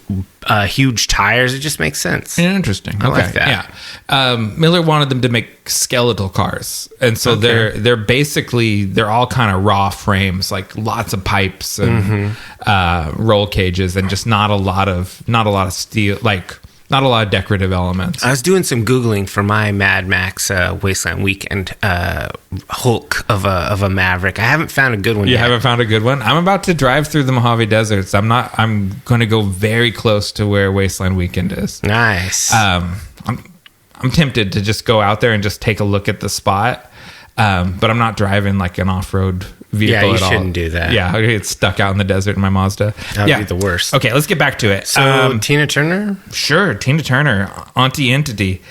huge tires, it just makes sense. Interesting. I like that. Yeah. Miller wanted them to make skeletal cars. And so they're basically, they're all kind of raw frames, like lots of pipes and roll cages and just not a lot of steel, not a lot of decorative elements. I was doing some Googling for my Mad Max Wasteland Weekend Hulk of a Maverick. I haven't found a good one yet. You haven't found a good one? I'm about to drive through the Mojave Deserts. I'm going to go very close to where Wasteland Weekend is. Nice. I'm tempted to just go out there and just take a look at the spot. But I'm not driving like an off-road vehicle at all. Yeah, you shouldn't do that. Yeah, I get stuck out in the desert in my Mazda. That would be the worst. Okay, let's get back to it. So, Tina Turner? Sure, Tina Turner, Auntie Entity.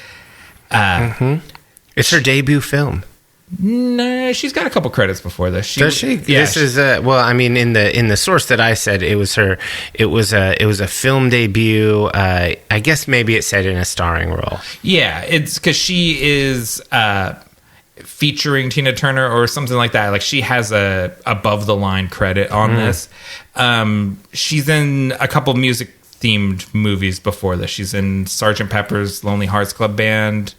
It's her debut film. No, she's got a couple credits before this. Does she? Yeah, this is in the source that I said it was her. It was a film debut. I guess maybe it said in a starring role. Yeah, it's because she is featuring Tina Turner or something like that. Like she has a above the line credit on this. She's in a couple music themed movies before this. She's in Sgt. Pepper's Lonely Hearts Club Band,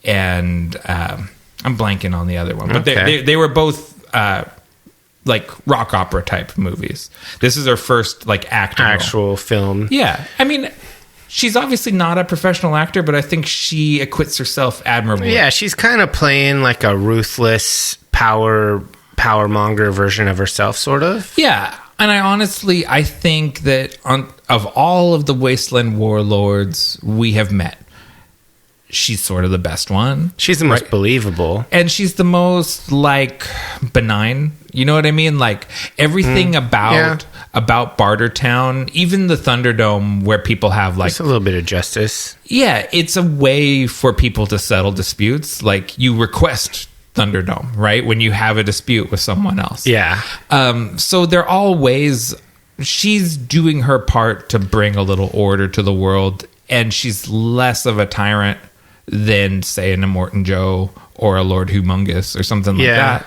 and I'm blanking on the other one, but they were both like rock opera type movies. This is her first like actual film. Yeah, I mean, she's obviously not a professional actor, but I think she acquits herself admirably. Yeah, she's kind of playing like a ruthless power monger version of herself, sort of. Yeah. And I think that of all of the Wasteland warlords we have met, she's sort of the best one. She's the most believable. And she's the most, like, benign. You know what I mean? Like, everything about Bartertown, even the Thunderdome, where people have, like... Just a little bit of justice. Yeah, it's a way for people to settle disputes. Like, you request Thunderdome, right? When you have a dispute with someone else. Yeah. So they're all ways she's doing her part to bring a little order to the world, and she's less of a tyrant than, say, an Immortan Joe or a Lord Humongous or something like that.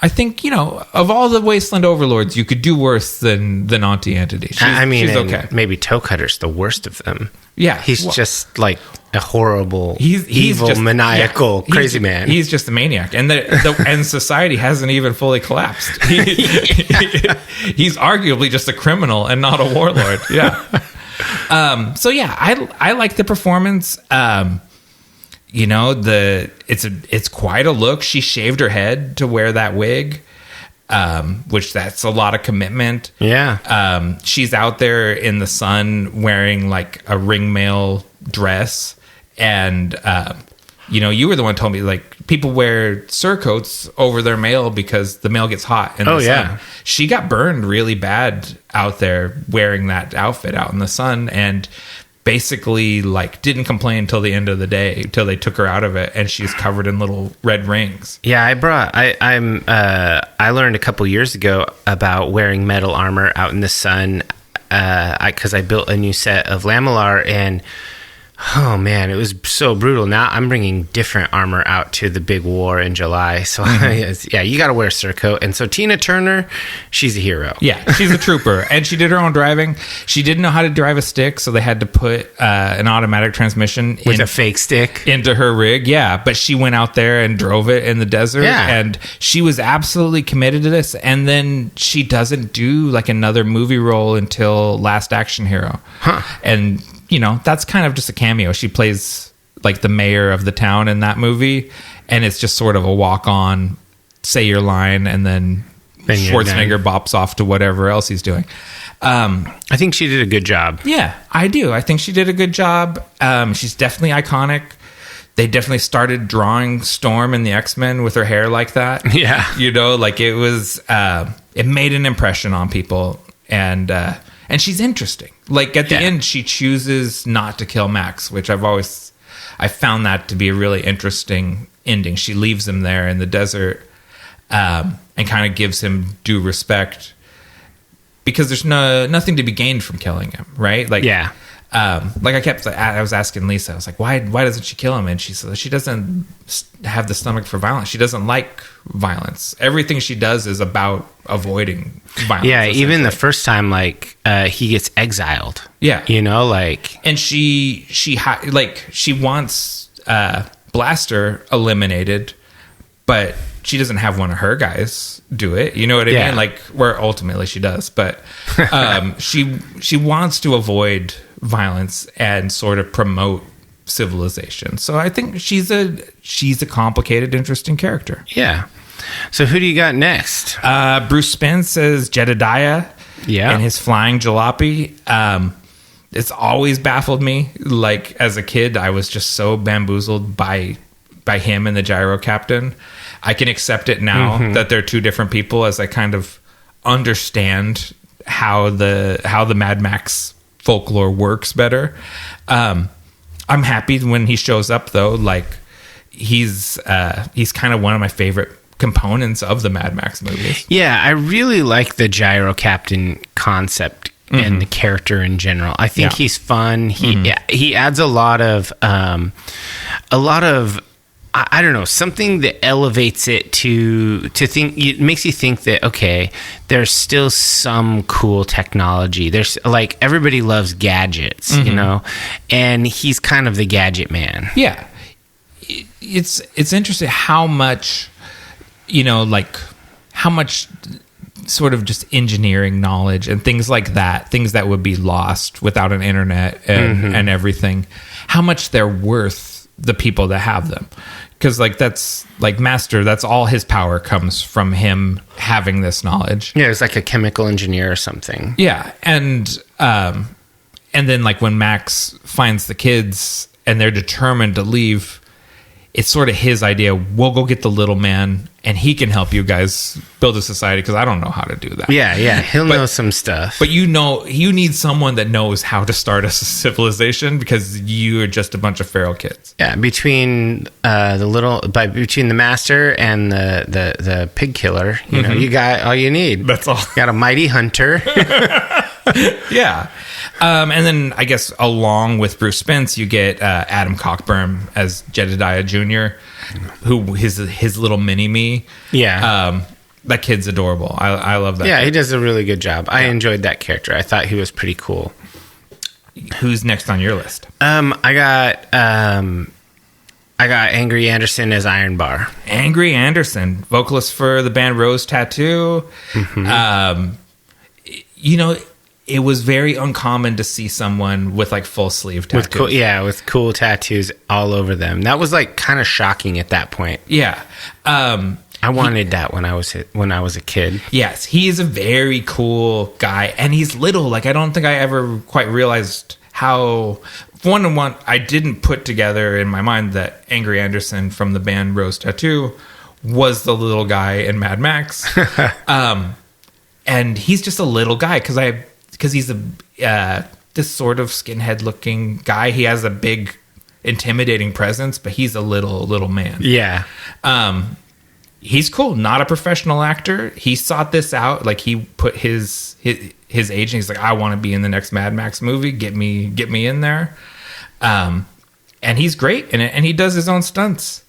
I think, of all the Wasteland overlords, you could do worse than Auntie Entity. She's okay. Maybe Toe Cutter's the worst of them. Yeah. He's just like a horrible, he's evil, just, maniacal, crazy man. He's just a maniac. And and society hasn't even fully collapsed. He's arguably just a criminal and not a warlord. Yeah. So yeah, I like the performance. It's quite a look. She shaved her head to wear that wig, which that's a lot of commitment. Yeah. She's out there in the sun wearing like a ringmail dress, and you were the one who told me like people wear surcoats over their mail because the mail gets hot in the sun. Yeah. She got burned really bad out there wearing that outfit out in the sun, and basically like didn't complain until the end of the day, till they took her out of it, and she's covered in little red rings. Yeah, I learned a couple years ago about wearing metal armor out in the sun because I built a new set of Lamellar, and oh man, it was so brutal. Now I'm bringing different armor out to the big war in July. So yeah, you got to wear a surcoat. And so Tina Turner, she's a hero. Yeah, she's a trooper. And she did her own driving. She didn't know how to drive a stick, so they had to put an automatic transmission with a fake stick into her rig. Yeah, but she went out there and drove it in the desert. Yeah. And she was absolutely committed to this. And then she doesn't do like another movie role until Last Action Hero. And that's kind of just a cameo. She plays like the mayor of the town in that movie, and it's just sort of a walk-on, say your line, and then Schwarzenegger bops off to whatever else he's doing. I think she did a good job. Yeah, I do. I think she did a good job. She's definitely iconic. They definitely started drawing Storm in the X-Men with her hair like that. Yeah. Like it was, it made an impression on people, and she's interesting. Like at the end, she chooses not to kill Max, which I found that to be a really interesting ending. She leaves him there in the desert, and kind of gives him due respect because there's nothing to be gained from killing him, right? Like, yeah. I was asking Lisa, I was like, why doesn't she kill him? And she said she doesn't have the stomach for violence. She doesn't like violence. Everything she does is about avoiding violence. Yeah, even the first time, he gets exiled. Yeah, and she wants Blaster eliminated, but she doesn't have one of her guys do it. You know what I mean? Like, where ultimately she does, but she wants to avoid violence and sort of promote civilization. So I think she's a complicated, interesting character. Yeah. So who do you got next? Bruce Spence as Jedediah. Yeah. And his flying jalopy. It's always baffled me. Like as a kid, I was just so bamboozled by him and the gyro captain. I can accept it now that they're two different people, as I kind of understand how the Mad Max folklore works better. I'm happy when he shows up, though. Like he's kind of one of my favorite components of the Mad Max movies. Yeah, I really like the gyro captain concept and the character in general. I think he's fun. He adds a lot of I don't know, something that elevates it to think. It makes you think that, okay, there's still some cool technology. There's like, everybody loves gadgets, you know, and he's kind of the gadget man. Yeah, it's interesting how much, you know, like how much sort of just engineering knowledge and things like that, things that would be lost without an internet and everything, how much they're worth the people that have them. Because like that's like Master, that's all his power comes from him having this knowledge. Yeah, it's like a chemical engineer or something. Yeah, and then like when Max finds the kids and they're determined to leave, it's sort of his idea. We'll go get the little man, and he can help you guys build a society, because I don't know how to do that. Yeah, he'll know some stuff. But you know, you need someone that knows how to start a civilization, because you are just a bunch of feral kids. Yeah, between between the Master and the pig killer, you know, you got all you need. That's all. You got a mighty hunter. Yeah. And then I guess along with Bruce Spence, you get Adam Cockburn as Jedediah Jr., who his little mini-me. Yeah. That kid's adorable. I love that. Yeah, kid. he does a really good job. I enjoyed that character. I thought he was pretty cool. Who's next on your list? I got Angry Anderson as Iron Bar. Angry Anderson, vocalist for the band Rose Tattoo. You know, it was very uncommon to see someone with like full sleeve tattoos. With cool tattoos all over them. That was like kind of shocking at that point. Yeah. I wanted that when I was a kid. Yes, he is a very cool guy, and he's little. Like, I don't think I ever quite realized how. One, I didn't put together in my mind that Angry Anderson from the band Rose Tattoo was the little guy in Mad Max. And he's just a little guy because he's this sort of skinhead looking guy. He has a big, intimidating presence, but he's a little man. Yeah. He's cool. Not a professional actor. He sought this out. Like, he put his agent. He's like, I want to be in the next Mad Max movie. Get me in there. And he's great in it, and he does his own stunts.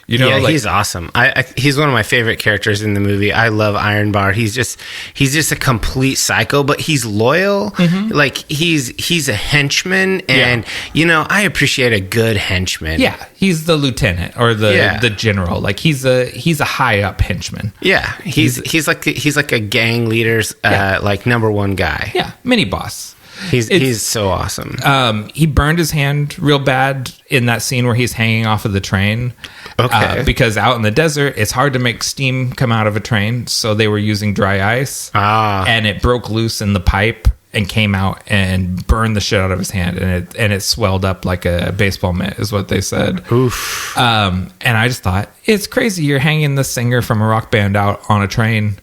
You know, yeah, he's awesome. He's one of my favorite characters in the movie. I love Iron Bar. He's just a complete psycho, but he's loyal. Like, he's a henchman, and you know, I appreciate a good henchman. Yeah, he's the lieutenant or the general. Like, he's a high up henchman. Yeah, he's like a gang leader's like number one guy. Yeah, mini boss. He's so awesome. He burned his hand real bad in that scene where he's hanging off of the train. Okay. Because out in the desert, it's hard to make steam come out of a train, so they were using dry ice. And it broke loose in the pipe and came out and burned the shit out of his hand, and it swelled up like a baseball mitt, is what they said. Oof. And I just thought, it's crazy. You're hanging the singer from a rock band out on a train,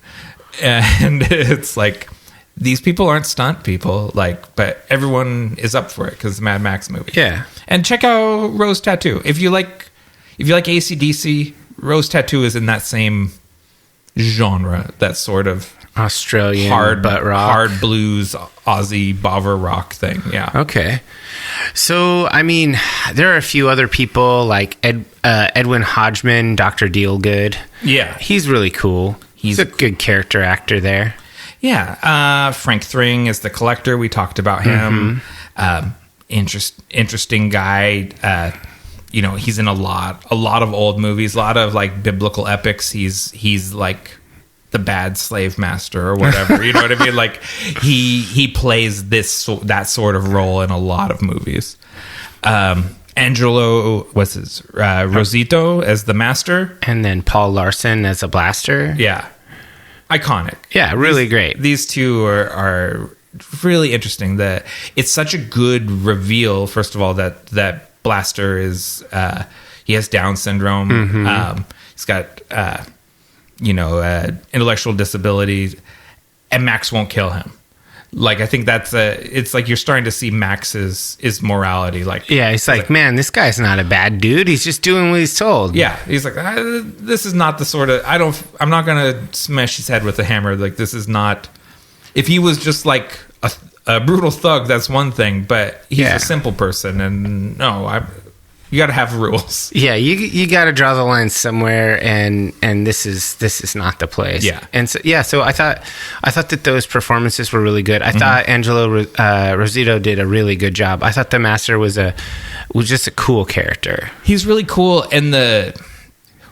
and it's like, these people aren't stunt people, like, but everyone is up for it because it's a Mad Max movie. Yeah. And check out Rose Tattoo. If you like AC/DC, Rose Tattoo is in that same genre, that sort of Australian hard butt rock, hard blues, Aussie bother rock thing. Yeah. Okay. So, I mean, there are a few other people like Edwin Hodgman, Dr. Dealgood. Yeah. He's really cool. He's a good character actor there. Yeah. Frank Thring is the collector. We talked about him. Interesting guy. You know, he's in a lot of old movies, a lot of like biblical epics. He's like the bad slave master or whatever. You know what I mean? Like, he plays that sort of role in a lot of movies. Angelo Rosito as the master, and then Paul Larson as a blaster. Yeah, iconic. Yeah, really great. These two are really interesting. That it's such a good reveal. First of all, that Blaster is he has Down syndrome. He's got intellectual disability, and Max won't kill him. Like, I think it's like you're starting to see Max's morality. Like, yeah, it's like, man, this guy's not a bad dude. He's just doing what he's told. Yeah, he's like, this is not the sort of I'm not gonna smash his head with a hammer. Like, this is not. If he was just like a brutal thug, that's one thing, but he's a simple person, and no, You got to have rules. Yeah, you got to draw the line somewhere, and this is not the place. Yeah, and so I thought that those performances were really good. I thought Angelo Rosito did a really good job. I thought the Master was just a cool character. He's really cool, and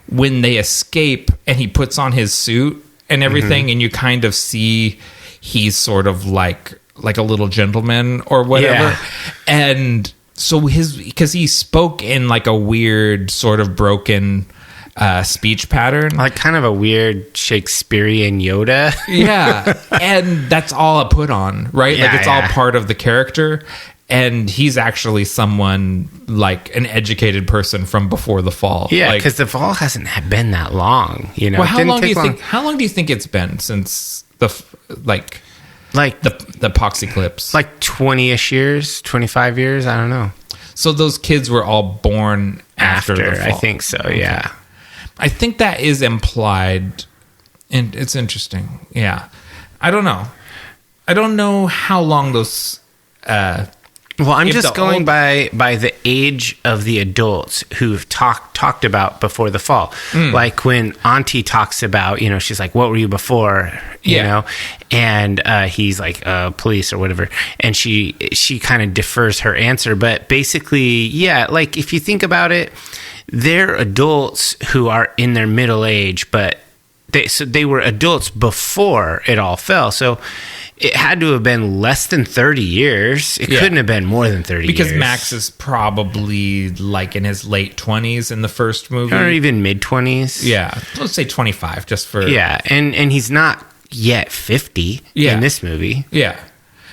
when they escape and he puts on his suit and everything, and you kind of see he's sort of like a little gentleman or whatever, and. So because he spoke in like a weird sort of broken speech pattern, like kind of a weird Shakespearean Yoda. Yeah, and that's all a put on, right? Like it's all part of the character, and he's actually someone like an educated person from before the fall. Yeah, because the fall hasn't been that long, you know. Well, how long do you think it's been since the Apocalypse? Like 20-ish years, 25 years, I don't know. So those kids were all born after the fall. I think so, yeah. I think that is implied, and it's interesting. Yeah. I don't know. I don't know how long those... well, I'm just going by the age of the adults who've talked about before the fall. Like when Auntie talks about, you know, she's like, what were you before? You know? And he's like, police or whatever. And she kind of defers her answer. But basically, yeah, like if you think about it, they're adults who are in their middle age, but they were adults before it all fell. So it had to have been less than 30 years. It couldn't have been more than 30 years. Because Max is probably like in his late 20s in the first movie. Or even mid-20s. Yeah. Let's say 25 just for... Yeah, and he's not yet 50 in this movie. Yeah.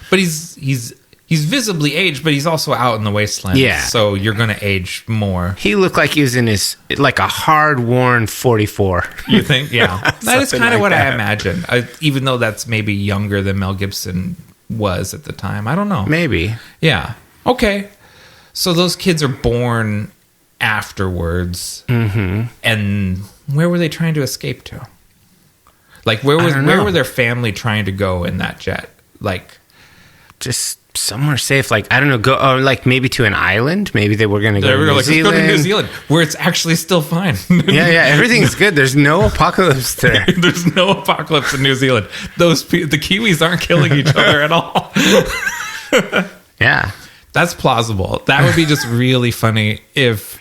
But he's visibly aged, but he's also out in the wasteland. Yeah. So you're going to age more. He looked like he was in his, like a hard-worn 44. You think? Yeah. That is kind of what I imagine. Even though that's maybe younger than Mel Gibson was at the time. I don't know. Maybe. Yeah. Okay. So those kids are born afterwards. Mm-hmm. And where were they trying to escape to? Like, where were their family trying to go in that jet? Like... Just... somewhere safe, like I don't know, go or like maybe to an island. Maybe they were going to go to New Zealand. Let's go to New Zealand, where it's actually still fine. yeah, everything's good. There's no apocalypse there. There's no apocalypse in New Zealand. The Kiwis aren't killing each other at all. Yeah, that's plausible. That would be just really funny if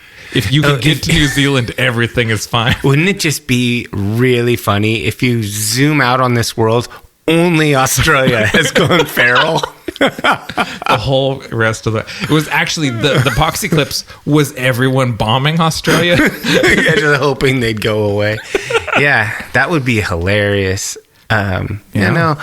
you could get to New Zealand, everything is fine. Wouldn't it just be really funny if you zoom out on this world? Only Australia has gone feral. The whole rest of it was actually the Apocalypse was everyone bombing Australia. Just hoping they'd go away. Yeah, that would be hilarious. You know,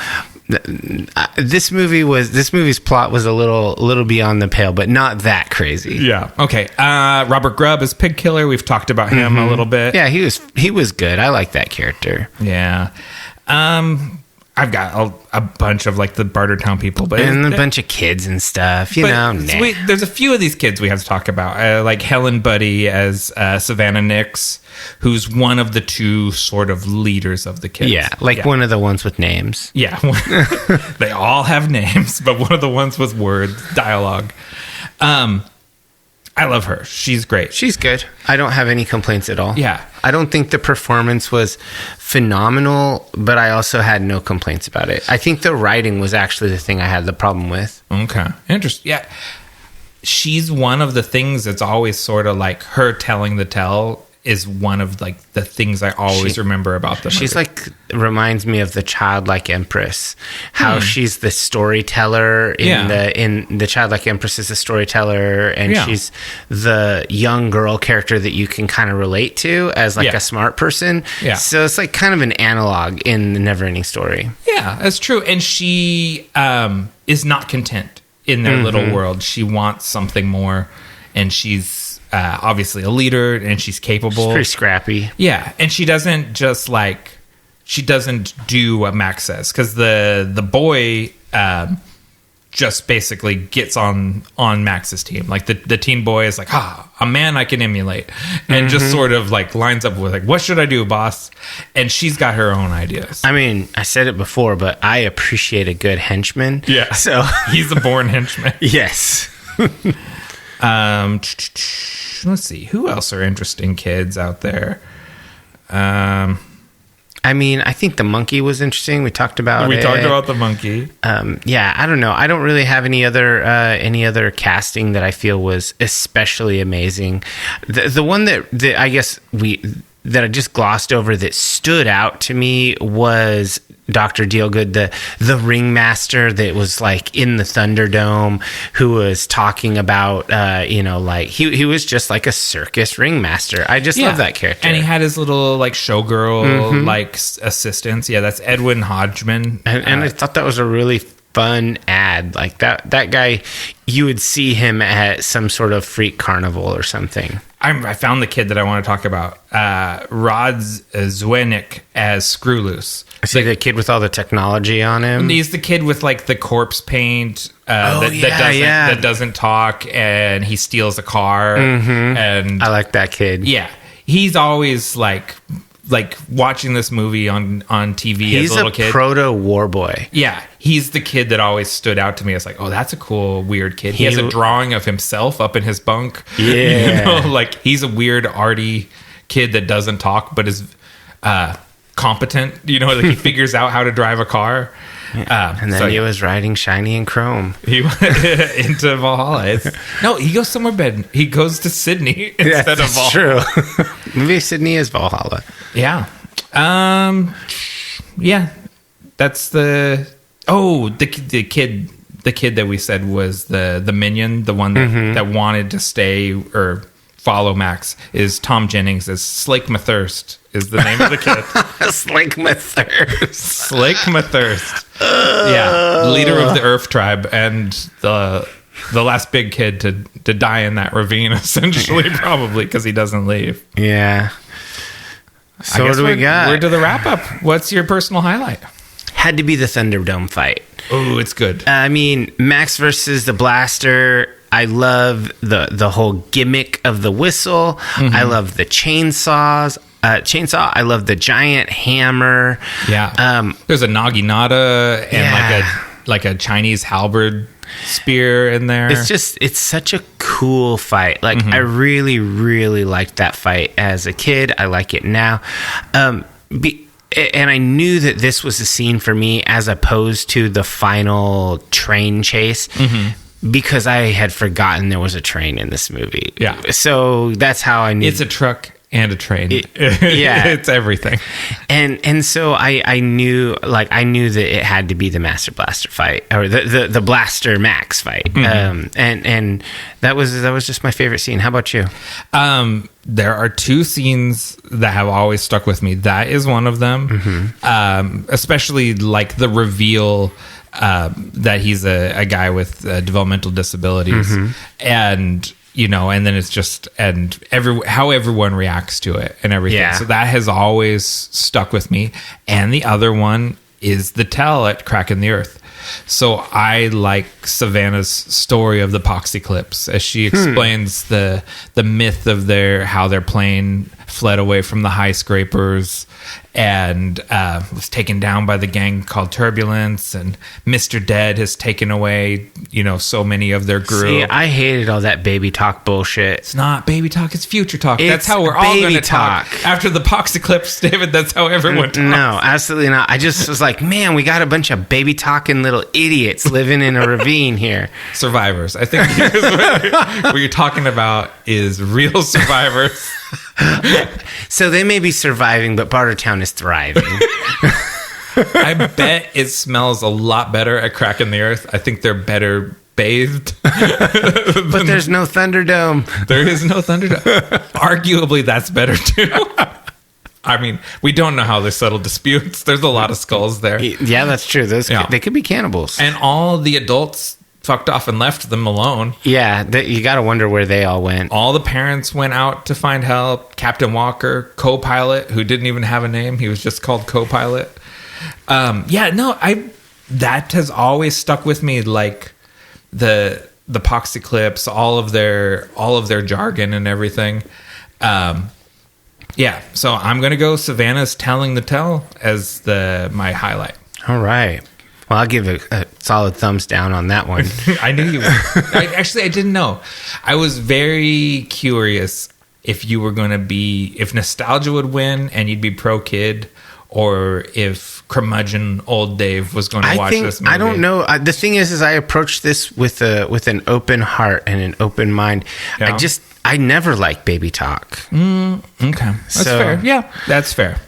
this movie's plot was a little beyond the pale, but not that crazy. Yeah. Okay. Robert Grubb is Pig Killer. We've talked about him a little bit. Yeah, he was good. I like that character. Yeah. I've got a bunch of like the Bartertown people, but and a bunch of kids and stuff. You know, there's a few of these kids we have to talk about, like Helen Buddy as Savannah Nix, who's one of the two sort of leaders of the kids. Yeah, one of the ones with names. Yeah, they all have names, but one of the ones with words, dialogue. I love her. She's great. She's good. I don't have any complaints at all. Yeah. I don't think the performance was phenomenal, but I also had no complaints about it. I think the writing was actually the thing I had the problem with. Okay. Interesting. Yeah. She's one of the things that's always sort of like her telling the tale is one of like the things I always remember about the movie. She's like reminds me of the Childlike Empress. How she's the storyteller in the Childlike Empress is the storyteller, and she's the young girl character that you can kind of relate to as like a smart person. Yeah. So it's like kind of an analog in the Neverending Story. Yeah, that's true. And she is not content in their little world. She wants something more, and she's obviously a leader, and she's capable. She's pretty scrappy. Yeah, and she doesn't do what Max says, because the boy just basically gets on Max's team. Like the teen boy is like, a man I can emulate, and just sort of like lines up with like, what should I do, boss? And she's got her own ideas. I mean, I said it before, but I appreciate a good henchman. Yeah, so he's a born henchman. Yes. Let's see. Who else are interesting kids out there? I mean, I think the monkey was interesting. We talked about the monkey. Yeah, I don't know. I don't really have any other casting that I feel was especially amazing. The one that I guess that I just glossed over that stood out to me was Dr. Dealgood, the ringmaster that was like in the Thunderdome, who was talking about, like he was just like a circus ringmaster. I just love that character. And he had his little like showgirl like assistants. Yeah, that's Edwin Hodgman. And I thought that was a really fun ad. Like that guy, you would see him at some sort of freak carnival or something. I found the kid that I want to talk about. Rod Zwenick as Screwloose. Is he the kid with all the technology on him? He's the kid with like the corpse paint that doesn't talk, and he steals a car. And I like that kid. Yeah, he's always like watching this movie on TV as a little kid. He's a proto war boy. Yeah, he's the kid that always stood out to me as like, oh, that's a cool, weird kid. He has a drawing of himself up in his bunk. Yeah. Like he's a weird, arty kid that doesn't talk, but is competent. Like he figures out how to drive a car. And then he was riding shiny and chrome. He went into Valhalla. He goes somewhere bad. He goes to Sydney instead of Valhalla. True. Maybe Sydney is Valhalla. Yeah. Yeah. That's the kid that we said was the minion, the one that wanted to stay or follow Max, is Tom Jennings as Slake Mathirst is the name of the kid. Slake Mathirst. Slake Mathirst. Yeah, leader of the Earth tribe and the last big kid to die in that ravine, essentially, probably because he doesn't leave. Yeah. So what do we got? We're to the wrap up. What's your personal highlight? Had to be the Thunderdome fight. Oh, it's good. I mean, Max versus the Blaster. I love the whole gimmick of the whistle. I love the chainsaws. I love the giant hammer. Yeah. There's a naginata and like a Chinese halberd spear in there. It's such a cool fight. Like I really, really liked that fight as a kid. I like it now. And I knew that this was a scene for me as opposed to the final train chase. Because I had forgotten there was a train in this movie. Yeah. So that's how I knew. It's a truck and a train. Yeah. It's everything. And so I knew that it had to be the Master Blaster fight or the Blaster Max fight. And that was just my favorite scene. How about you? There are two scenes that have always stuck with me. That is one of them. Especially like the reveal that he's a guy with developmental disabilities, and and then it's just how everyone reacts to it and everything. Yeah. So that has always stuck with me. And the other one is the tell at Crack in the Earth. So I like Savannah's story of the Poxyclips as she explains the myth of how their plane fled away from the high scrapers and was taken down by the gang called Turbulence, and Mr. Dead has taken away so many of their group. See, I hated all that baby talk bullshit. It's not baby talk, it's future talk. That's how we're all going to talk after the Poxyclips, David. That's how everyone talks. No, absolutely not. I just was like, man, we got a bunch of baby talking little idiots living in a ravine here. Survivors. I think what you're talking about is real survivors. So they may be surviving, but Bartertown is thriving. I bet it smells a lot better at Crack in the Earth. I think they're better bathed. But there's no Thunderdome. There is no Thunderdome. Arguably, that's better too. I mean, we don't know how they settle disputes. There's a lot of skulls there. Yeah, that's true. They could be cannibals. And all the adults fucked off and left them alone. Yeah, you got to wonder where they all went. All the parents went out to find help. Captain Walker, co-pilot, who didn't even have a name. He was just called co-pilot. That has always stuck with me, like the Poxyclips, all of their jargon and everything. So I'm going to go Savannah's telling the tell as my highlight. All right. Well, I'll give a solid thumbs down on that one. I knew you would. I didn't know. I was very curious if you were going to be, if nostalgia would win and you'd be pro kid, or if curmudgeon old Dave was going to watch this movie. I don't know. The thing is I approached this with an open heart and an open mind. Yeah. I never liked baby talk. Okay. That's fair. Yeah, that's fair.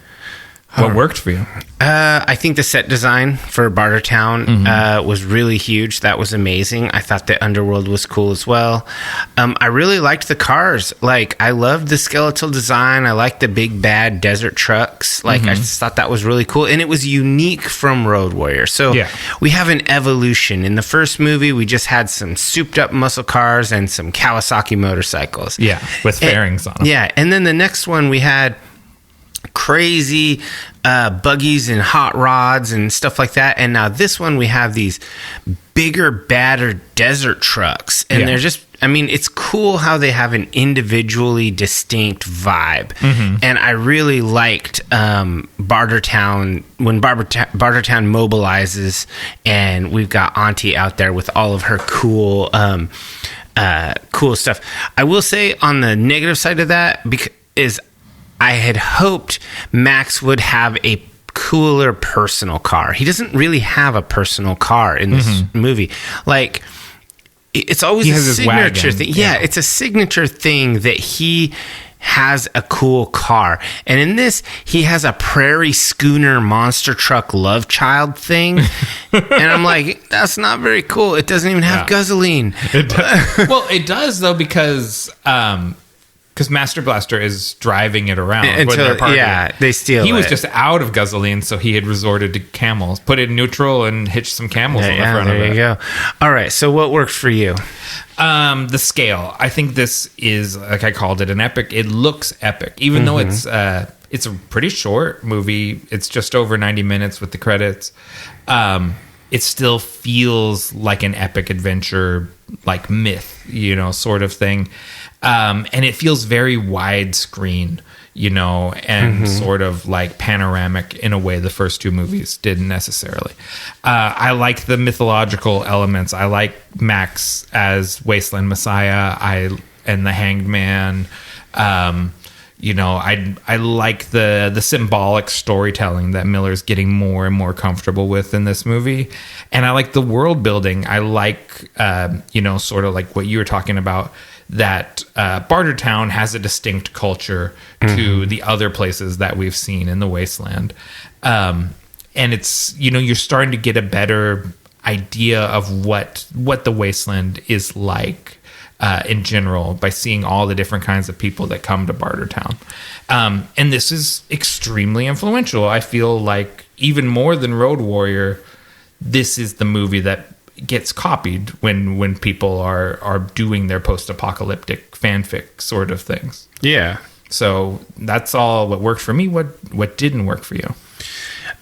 What worked for you? I think the set design for Bartertown was really huge. That was amazing. I thought the underworld was cool as well. I really liked the cars. Like, I loved the skeletal design. I liked the big bad desert trucks. Like, I just thought that was really cool. And it was unique from Road Warrior. So we have an evolution. In the first movie, we just had some souped up muscle cars and some Kawasaki motorcycles. Yeah, with fairings on them. Yeah, and then the next one we had crazy buggies and hot rods and stuff like that, and now this one we have these bigger, badder desert trucks, and they're just, I mean, it's cool how they have an individually distinct vibe. And I really liked Bartertown, when Bartertown mobilizes and we've got Auntie out there with all of her cool stuff. I will say on the negative side of that, because I had hoped Max would have a cooler personal car. He doesn't really have a personal car in this movie. Like, it's always a signature thing. Yeah, it's a signature thing that he has a cool car. And in this, he has a prairie schooner monster truck love child thing. And I'm like, that's not very cool. It doesn't even have gasoline. Well, it does, though, because Master Blaster is driving it around. They steal it. He was just out of gasoline, so he had resorted to camels. Put it in neutral and hitch some camels on the front of it. There you go. All right, so what worked for you? The scale. I think this is, like I called it, an epic. It looks epic, even though it's a pretty short movie. It's just over 90 minutes with the credits. It still feels like an epic adventure, like myth, sort of thing. And it feels very widescreen, and sort of like panoramic in a way the first two movies didn't necessarily. I like the mythological elements. I like Max as Wasteland Messiah. And the Hanged Man. I like the symbolic storytelling that Miller's getting more and more comfortable with in this movie. And I like the world building. I like, sort of like what you were talking about, that Bartertown has a distinct culture to the other places that we've seen in the Wasteland. And it's, you're starting to get a better idea of what the Wasteland is like in general by seeing all the different kinds of people that come to Bartertown. And this is extremely influential. I feel like even more than Road Warrior, this is the movie that gets copied when people are doing their post-apocalyptic fanfic sort of things. Yeah. So that's all what worked for me. What didn't work for you?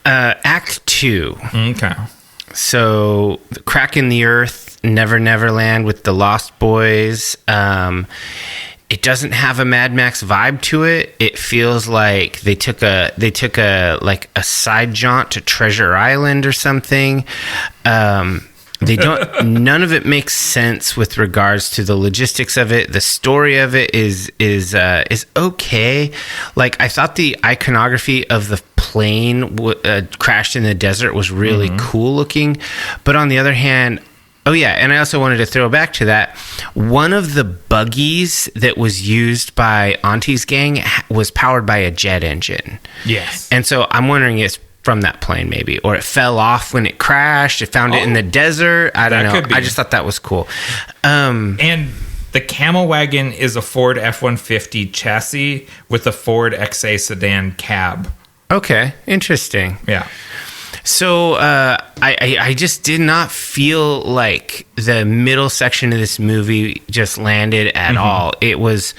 Act 2. Okay. So, Crack in the Earth, Never Neverland with the Lost Boys. It doesn't have a Mad Max vibe to it. It feels like they took a side jaunt to Treasure Island or something. They don't. None of it makes sense with regards to the logistics of it. The story of it is okay. Like, I thought the iconography of the plane crashed in the desert was really cool looking, but on the other hand, and I also wanted to throw back to that. One of the buggies that was used by Auntie's gang was powered by a jet engine. Yes, and so I'm wondering it's from that plane maybe, or it fell off when it crashed. It found it in the desert. I don't know. I just thought that was cool. And the Camel Wagon is a Ford F-150 chassis with a Ford XA sedan cab. Okay, interesting. Yeah. So I just did not feel like the middle section of this movie just landed at all. It was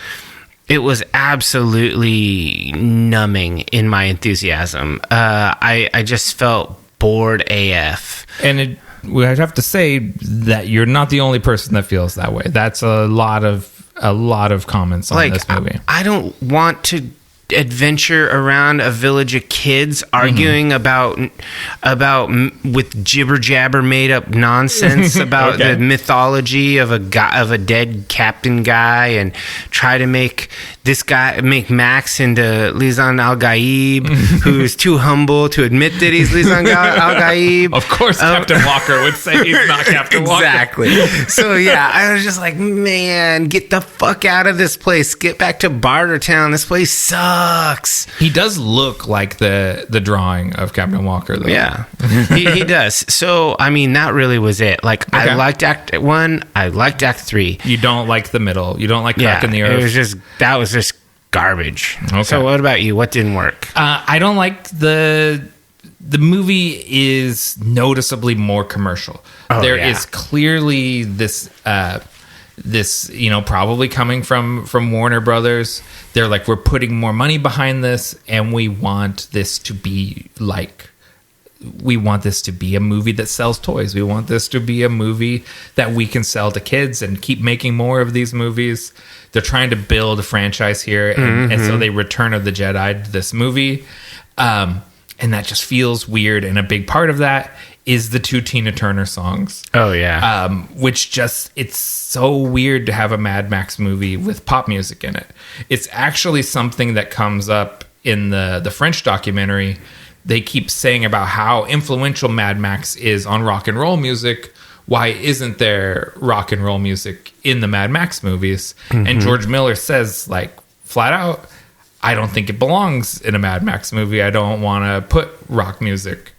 absolutely numbing in my enthusiasm. I just felt bored AF. And we have to say that you're not the only person that feels that way. That's a lot of comments on this movie. I don't want to adventure around a village of kids arguing about with jibber jabber made up nonsense about the mythology of a dead captain guy, and try to make Max into Lisan Al Gaib, who's too humble to admit that he's Lisan Al Gaib. Of course, Captain Walker would say he's not Captain Walker. Exactly. So yeah, I was just like, man, get the fuck out of this place. Get back to Bartertown. This place sucks. He does look like the drawing of Captain Walker, though. Yeah, he does. So, I mean, that really was it. Like, okay. I liked Act 1. I liked Act 3. You don't like the middle. You don't like Crack in the Earth. That was just garbage. Okay. So, what about you? What didn't work? I don't like the movie is noticeably more commercial. There is clearly this probably coming from Warner Brothers. They're like, we're putting more money behind this, and we want this to be a movie that sells toys. We want this to be a movie that we can sell to kids and keep making more of these movies. They're trying to build a franchise here, and so they Return of the Jedi this movie, and that just feels weird. And a big part of that is the 2 Tina Turner songs. Oh, yeah. Which just, it's so weird to have a Mad Max movie with pop music in it. It's actually something that comes up in the French documentary. They keep saying about how influential Mad Max is on rock and roll music. Why isn't there rock and roll music in the Mad Max movies? And George Miller says, like, flat out, I don't think it belongs in a Mad Max movie. I don't want to put rock music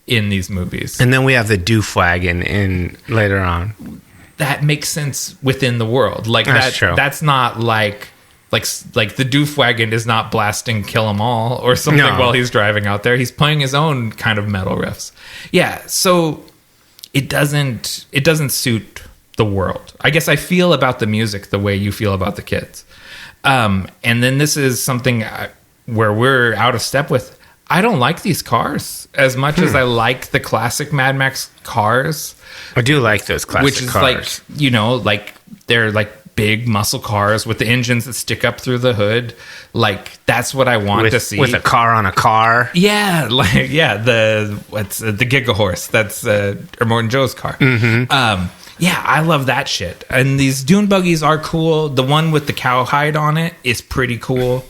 in these movies. And then we have the Doofwagon in later on. That makes sense within the world. Like, that's true. That's not like the Doofwagon is not blasting Kill 'Em All or something while he's driving out there. He's playing his own kind of metal riffs. Yeah, so it doesn't suit the world. I guess I feel about the music the way you feel about the kids. And then this is something where we're out of step with. I don't like these cars as much as I like the classic Mad Max cars. I do like those classic cars. Which is like, they're like big muscle cars with the engines that stick up through the hood. Like, that's what I want to see. With a car on a car. Yeah. The Giga Horse. That's Morton Joe's car. Yeah, I love that shit. And these dune buggies are cool. The one with the cowhide on it is pretty cool.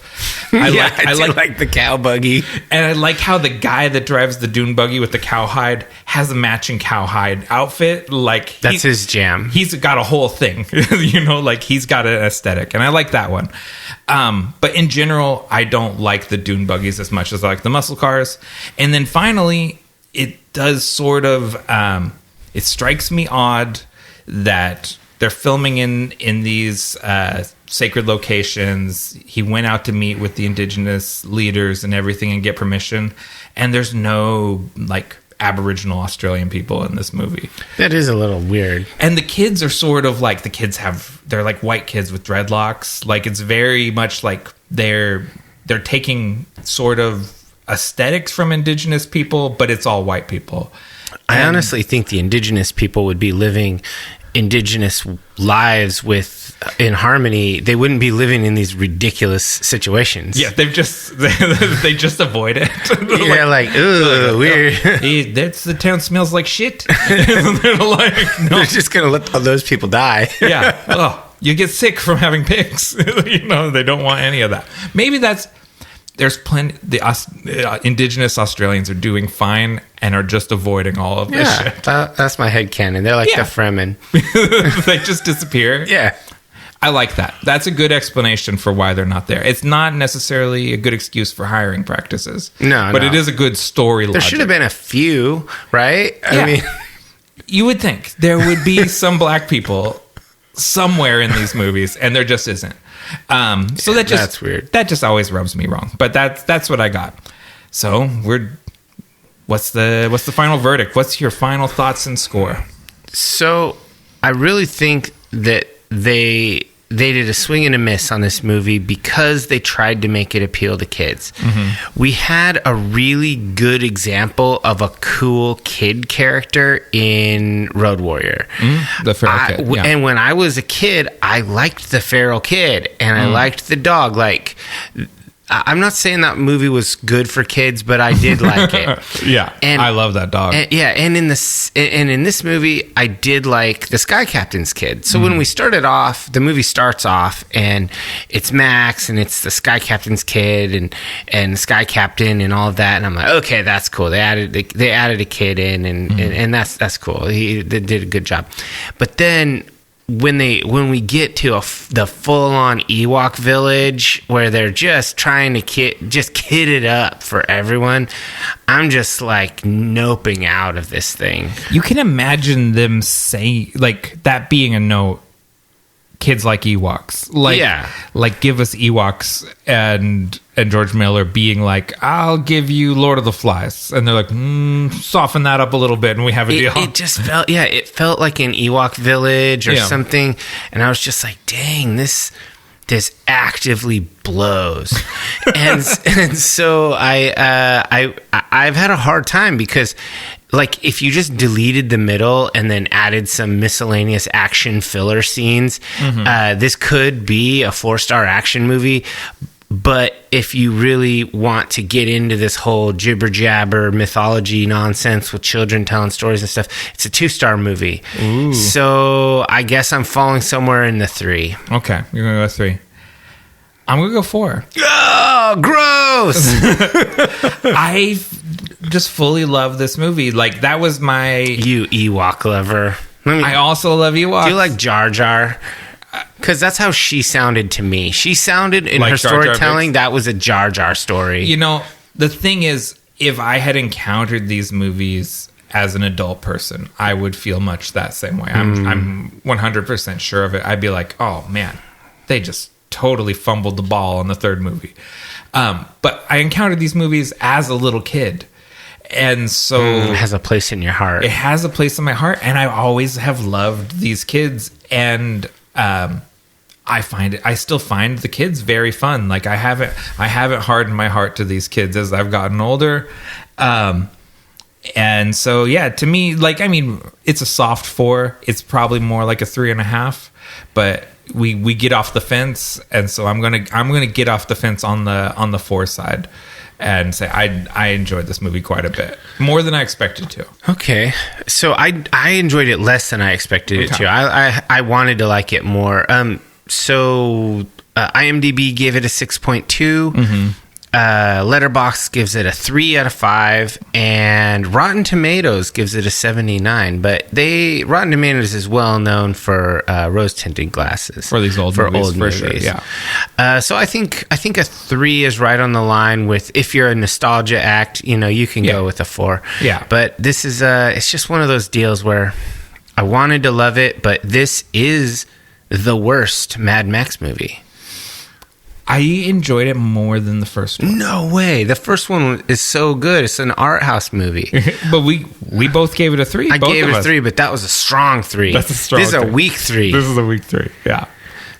I like the cow buggy. And I like how the guy that drives the dune buggy with the cowhide has a matching cowhide outfit. Like, that's his jam. He's got a whole thing. Like, he's got an aesthetic. And I like that one. But in general, I don't like the dune buggies as much as I like the muscle cars. And then finally, it does sort of... it strikes me odd that they're filming in these sacred locations. He went out to meet with the indigenous leaders and everything and get permission, and there's no like Aboriginal Australian people in this movie. That is a little weird. And the kids are sort of like, they're like white kids with dreadlocks. Like, it's very much like they're taking sort of aesthetics from indigenous people, but it's all white people. I honestly think the indigenous people would be living indigenous lives in harmony. They wouldn't be living in these ridiculous situations. Yeah, they just avoid it. Yeah, like, ooh, weird. The town smells like shit. They're like, no. They're just gonna let all those people die. Yeah. Oh, you get sick from having pigs. They don't want any of that. Maybe there's plenty. The indigenous Australians are doing fine and are just avoiding all of this shit. That's my headcanon. They're like the Fremen. They just disappear. Yeah. I like that. That's a good explanation for why they're not there. It's not necessarily a good excuse for hiring practices. But it is a good story logic. There should have been a few, right? I mean, you would think there would be some black people somewhere in these movies, and there just isn't. So that's weird. That just always rubs me wrong. But that's what I got. So what's the final verdict? What's your final thoughts and score? So I really think that they did a swing and a miss on this movie because they tried to make it appeal to kids. We had a really good example of a cool kid character in Road Warrior. The feral kid. Yeah. And when I was a kid, I liked the feral kid and I liked the dog. Like, I'm not saying that movie was good for kids, but I did like it. Yeah, and I love that dog. And in this movie, I did like the Sky Captain's kid. So when we started off, the movie starts off, and it's Max, and it's the Sky Captain's kid, and the Sky Captain, and all of that. And I'm like, okay, that's cool. They added a kid in, and that's cool. They did a good job. But then when we get to the full-on Ewok village where they're just trying to kid it up for everyone, I'm just like noping out of this thing. You can imagine them saying, like, that being a note, kids like Ewoks. Like give us Ewoks, and George Miller being like, I'll give you Lord of the Flies. And they're like, soften that up a little bit and we have a deal. It just felt like an Ewok village or something. And I was just like, dang, this actively blows. and so I've had a hard time because, like, if you just deleted the middle and then added some miscellaneous action filler scenes, this could be a 4-star action movie. But if you really want to get into this whole jibber jabber mythology nonsense with children telling stories and stuff, it's a 2-star movie. Ooh. So I guess I'm falling somewhere in the 3. Okay, you're gonna go 3. I'm gonna go 4. Oh, gross! I just fully love this movie. Like, that was my... You Ewok lover. I also love Ewoks. Do you like Jar Jar? Because that's how she sounded to me. She sounded, in like her storytelling, that was a Jar Jar story. You know, the thing is, if I had encountered these movies as an adult person, I would feel much that same way. I'm 100% sure of it. I'd be like, oh, man, they just totally fumbled the ball on the third movie. But I encountered these movies as a little kid. And so... it has a place in your heart. It has a place in my heart. And I always have loved these kids. And... I still find the kids very fun. Like, I haven't hardened my heart to these kids as I've gotten older. And so, yeah, to me, like, I mean, it's a soft 4. It's probably more like a 3.5, but we get off the fence. And so I'm going to get off the fence on the 4 side and say, I enjoyed this movie quite a bit, more than I expected to. Okay. So I enjoyed it less than I expected it to. I wanted to like it more. So IMDb gave it a 6.2. Letterboxd gives it a 3 out of 5, and Rotten Tomatoes gives it a 79. But Rotten Tomatoes is well known for rose tinted glasses for these old movies, for sure. Yeah. So I think a 3 is right on the line with, if you're a nostalgia act, you can go with a 4. Yeah. But this is it's just one of those deals where I wanted to love it, but this is the worst Mad Max movie. I enjoyed it more than the first one. No way. The first one is so good. It's an art house movie. But we both gave it a 3. I gave it a 3, but that was a strong 3. That's a strong 3. This is a weak 3. This is a weak 3. Yeah.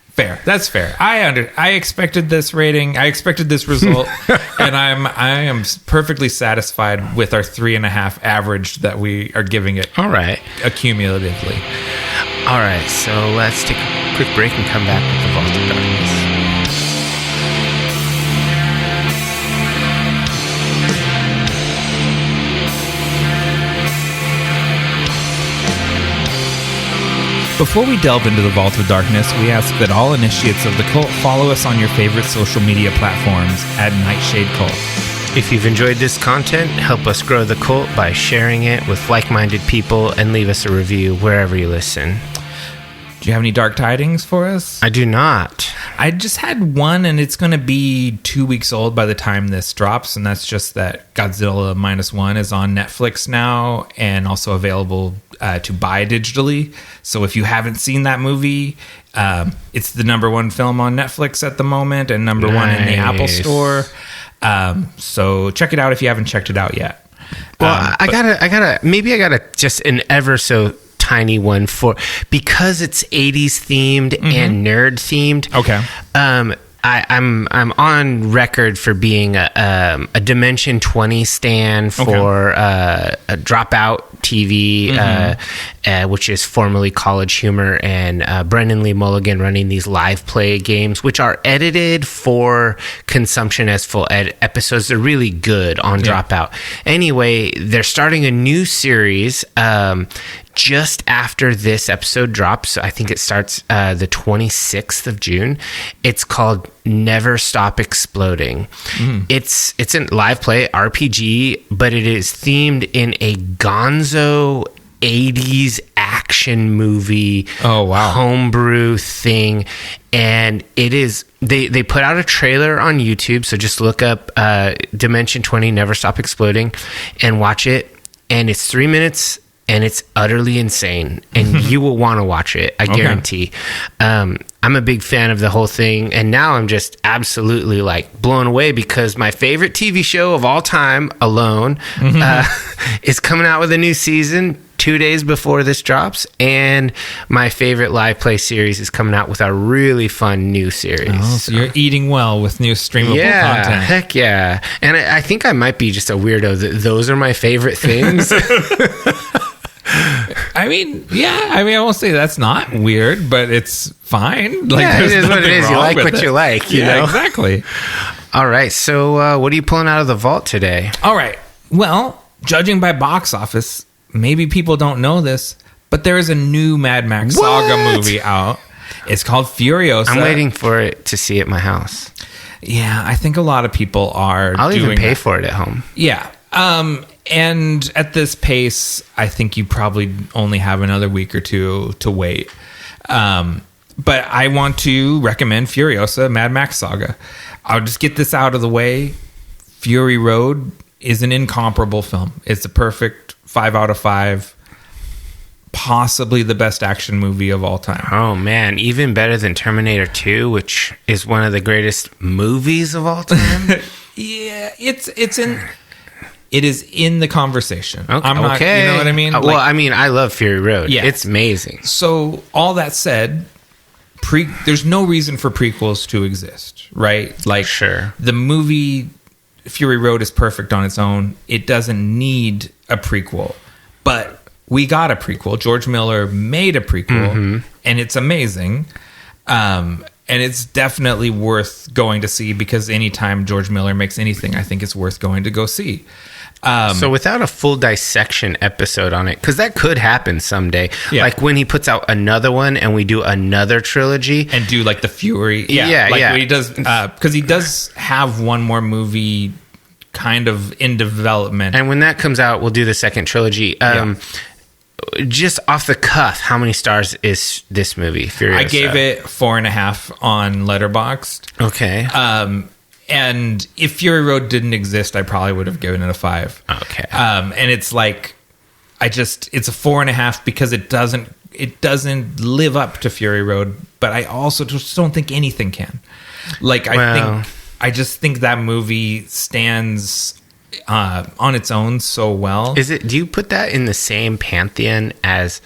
Fair. That's fair. I expected this rating. I expected this result. And I am perfectly satisfied with our 3.5 average that we are giving it. All right. Accumulatively. All right. So let's take a quick break and come back with the Vault of Darkness. Before we delve into the Vault of Darkness, we ask that all initiates of the cult follow us on your favorite social media platforms at Nightshade Cult. If you've enjoyed this content, help us grow the cult by sharing it with like-minded people and leave us a review wherever you listen. Do you have any dark tidings for us? I do not. I just had one, and it's going to be 2 weeks old by the time this drops, and that's just that Godzilla Minus One is on Netflix now and also available to buy digitally. So if you haven't seen that movie, it's the #1 film on Netflix at the moment and #1 in the Apple Store. So check it out if you haven't checked it out yet. Well, I gotta just an ever so tiny one for, because it's 80s themed and nerd themed. Okay. I'm on record for being a Dimension 20 stan for a Dropout TV, which is formerly College Humor, and Brendan Lee Mulligan running these live play games, which are edited for consumption as full episodes. They're really good on Dropout. Anyway, they're starting a new series just after this episode drops. I think it starts the 26th of June. It's called Never Stop Exploding. It's a live play RPG, but it is themed in a gonzo 80s action movie homebrew thing. And it is, they put out a trailer on YouTube, so just look up Dimension 20 Never Stop Exploding and watch it. And it's 3 minutes, and it's utterly insane, and you will want to watch it, I guarantee. I'm a big fan of the whole thing, and now I'm just absolutely like blown away because my favorite TV show of all time, Alone, is coming out with a new season 2 days before this drops, and my favorite live play series is coming out with a really fun new series. Oh, so you're eating well with new streamable content. Heck yeah. And I think I might be just a weirdo. Those are my favorite things. I won't say that's not weird, but it's fine. Like, it is what it is. You like what you like, you know? Exactly. All right. So what are you pulling out of the vault today? All right. Well, judging by box office, maybe people don't know this, but there is a new Mad Max Saga movie out. It's called Furiosa. I'm waiting for it to see at my house. Yeah, I think a lot of people are. I'll even pay for it at home. Yeah. And at this pace, I think you probably only have another week or two to wait. But I want to recommend Furiosa, Mad Max Saga. I'll just get this out of the way. Fury Road is an incomparable film. It's a perfect 5 out of 5. Possibly the best action movie of all time. Oh man, even better than Terminator 2, which is one of the greatest movies of all time. Yeah, it is in the conversation. Okay. I'm not, you know what I mean? Well, I mean, I love Fury Road. Yeah. It's amazing. So, all that said, there's no reason for prequels to exist, right? Like, sure. The movie Fury Road is perfect on its own. It doesn't need a prequel. But we got a prequel. George Miller made a prequel, and it's amazing. And it's definitely worth going to see because anytime George Miller makes anything, I think it's worth going to go see. So without a full dissection episode on it, because that could happen someday, like when he puts out another one and we do another trilogy and do like the Fury, when he does, because he does have one more movie kind of in development, and when that comes out, we'll do the second trilogy. Just off the cuff, how many stars is this movie, Furiosa? I gave it 4.5 on Letterboxd. Okay. And if Fury Road didn't exist, I probably would have given it a 5. Okay. And it's like, it's a 4.5 because it doesn't live up to Fury Road, but I also just don't think anything can. Like, I just think that movie stands on its own so well. Do you put that in the same pantheon as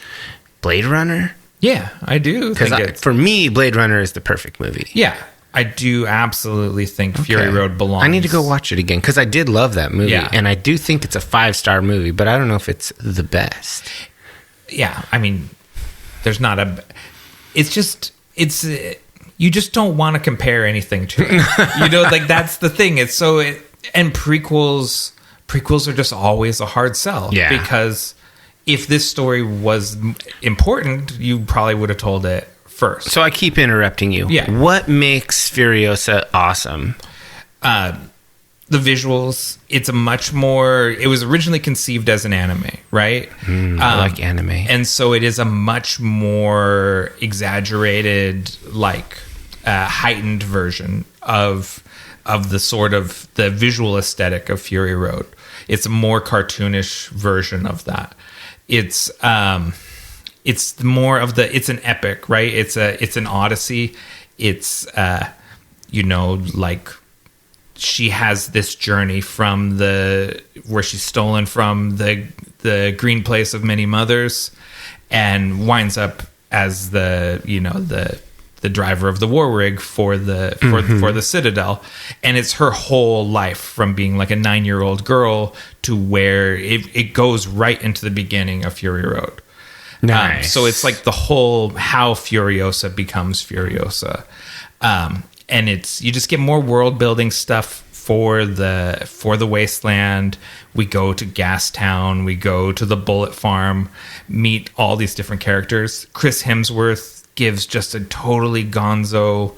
Blade Runner? Yeah, I do. Because for me, Blade Runner is the perfect movie. Yeah. I do absolutely think Fury Road belongs. I need to go watch it again because I did love that movie, and I do think it's a 5-star movie, but I don't know if it's the best. Yeah, I mean, there's not a. It's you just don't want to compare anything to it. You know, like that's the thing. It's so and prequels are just always a hard sell. Yeah, because if this story was important, you probably would have told it first. So I keep interrupting you. Yeah. What makes Furiosa awesome? The visuals. It's it was originally conceived as an anime, right? I like anime. And so it is a much more exaggerated, like heightened version of the sort of the visual aesthetic of Fury Road. It's a more cartoonish version of that. It's more of it's an epic, right? It's an odyssey. It's like she has this journey from where she's stolen from the green place of many mothers and winds up as the the driver of the war rig for the Citadel, and it's her whole life from being like a 9-year-old girl to where it goes right into the beginning of Fury Road. Nice. So it's like the whole how Furiosa becomes Furiosa, and you just get more world building stuff for the wasteland. We go to Gastown, we go to the Bullet Farm, meet all these different characters. Chris Hemsworth gives just a totally gonzo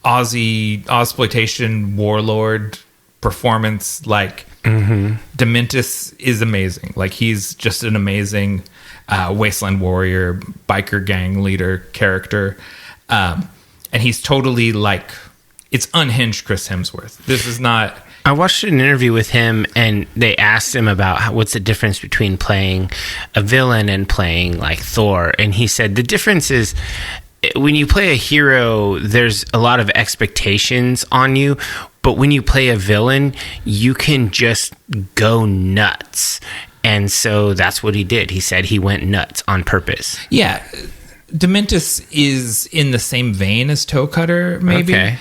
Ozploitation warlord performance. Like Dementis is amazing. Like he's just an amazing wasteland warrior, biker gang leader character, and he's totally like, it's unhinged Chris Hemsworth. This is not... I watched an interview with him, and they asked him about what's the difference between playing a villain and playing like Thor. And he said the difference is when you play a hero, there's a lot of expectations on you. But when you play a villain, you can just go nuts. And so that's what he did. He said he went nuts on purpose. Yeah. Dementis is in the same vein as Toe Cutter, maybe. Okay.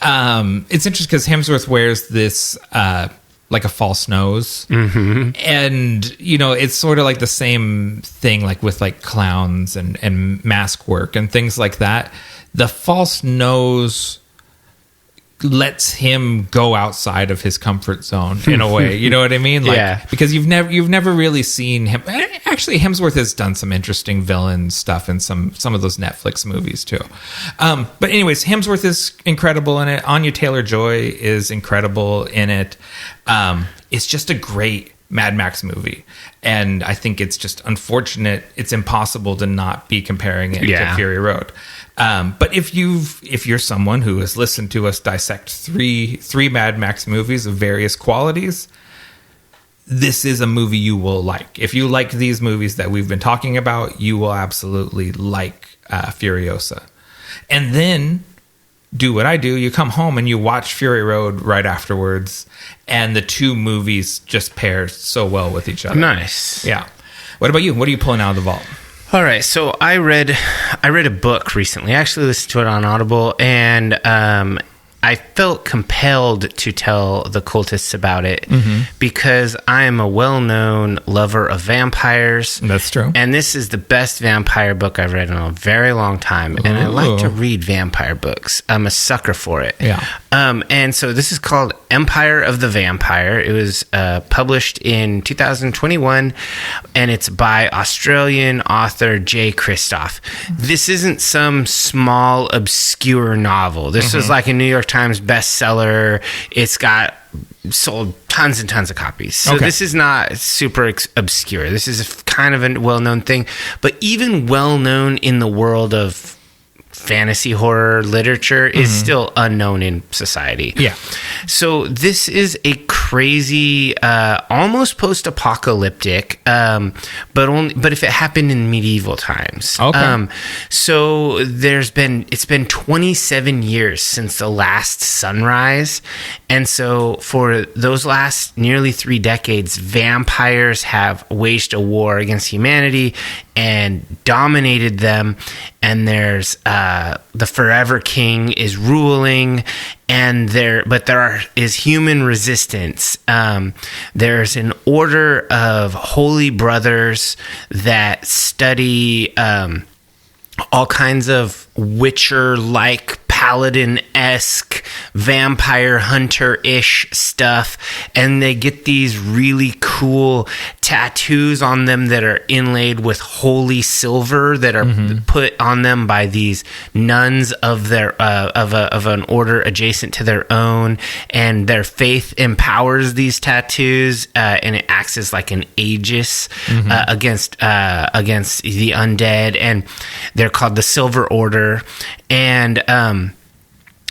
It's interesting because Hemsworth wears this like a false nose, and it's sort of like the same thing, like with like clowns and mask work and things like that. The false nose lets him go outside of his comfort zone in a way. You know what I mean? Like, yeah. Because you've never really seen him. Actually, Hemsworth has done some interesting villain stuff in some of those Netflix movies too. But anyways, Hemsworth is incredible in it. Anya Taylor-Joy is incredible in it. It's just a great Mad Max movie, and I think it's just unfortunate. It's impossible to not be comparing it to Fury Road. But if you're someone who has listened to us dissect three Mad Max movies of various qualities, this is a movie you will like. If you like these movies that we've been talking about, you will absolutely like Furiosa. And then do what I do. You come home and you watch Fury Road right afterwards, and the two movies just pair so well with each other. Nice. Yeah. What about you? What are you pulling out of the vault? All right, so I read a book recently. I actually listened to it on Audible, and I felt compelled to tell the Cultists about it because I am a well-known lover of vampires. That's true. And this is the best vampire book I've read in a very long time. And I like to read vampire books. I'm a sucker for it. Yeah. And so this is called Empire of the Vampire. It was published in 2021, and it's by Australian author Jay Kristoff. This isn't some small, obscure novel. This was like a New York Times bestseller. It's got sold tons and tons of copies. So this is not super obscure. This is kind of a well-known thing, but even well-known in the world of fantasy horror literature is still unknown in society. Yeah. So this is a crazy, almost post-apocalyptic, but if it happened in medieval times. Okay. So it's been 27 years since the last sunrise, and so for those last nearly 3 decades, vampires have waged a war against humanity and dominated them. And there's the Forever King is ruling, and there is human resistance. There's an order of holy brothers that study all kinds of Witcher-like, paladin-esque, vampire hunter-ish stuff, and they get these really cool tattoos on them that are inlaid with holy silver that are put on them by these nuns of their of an order adjacent to their own, and their faith empowers these tattoos, and it acts as like an aegis against the undead, and they're called the Silver Order. And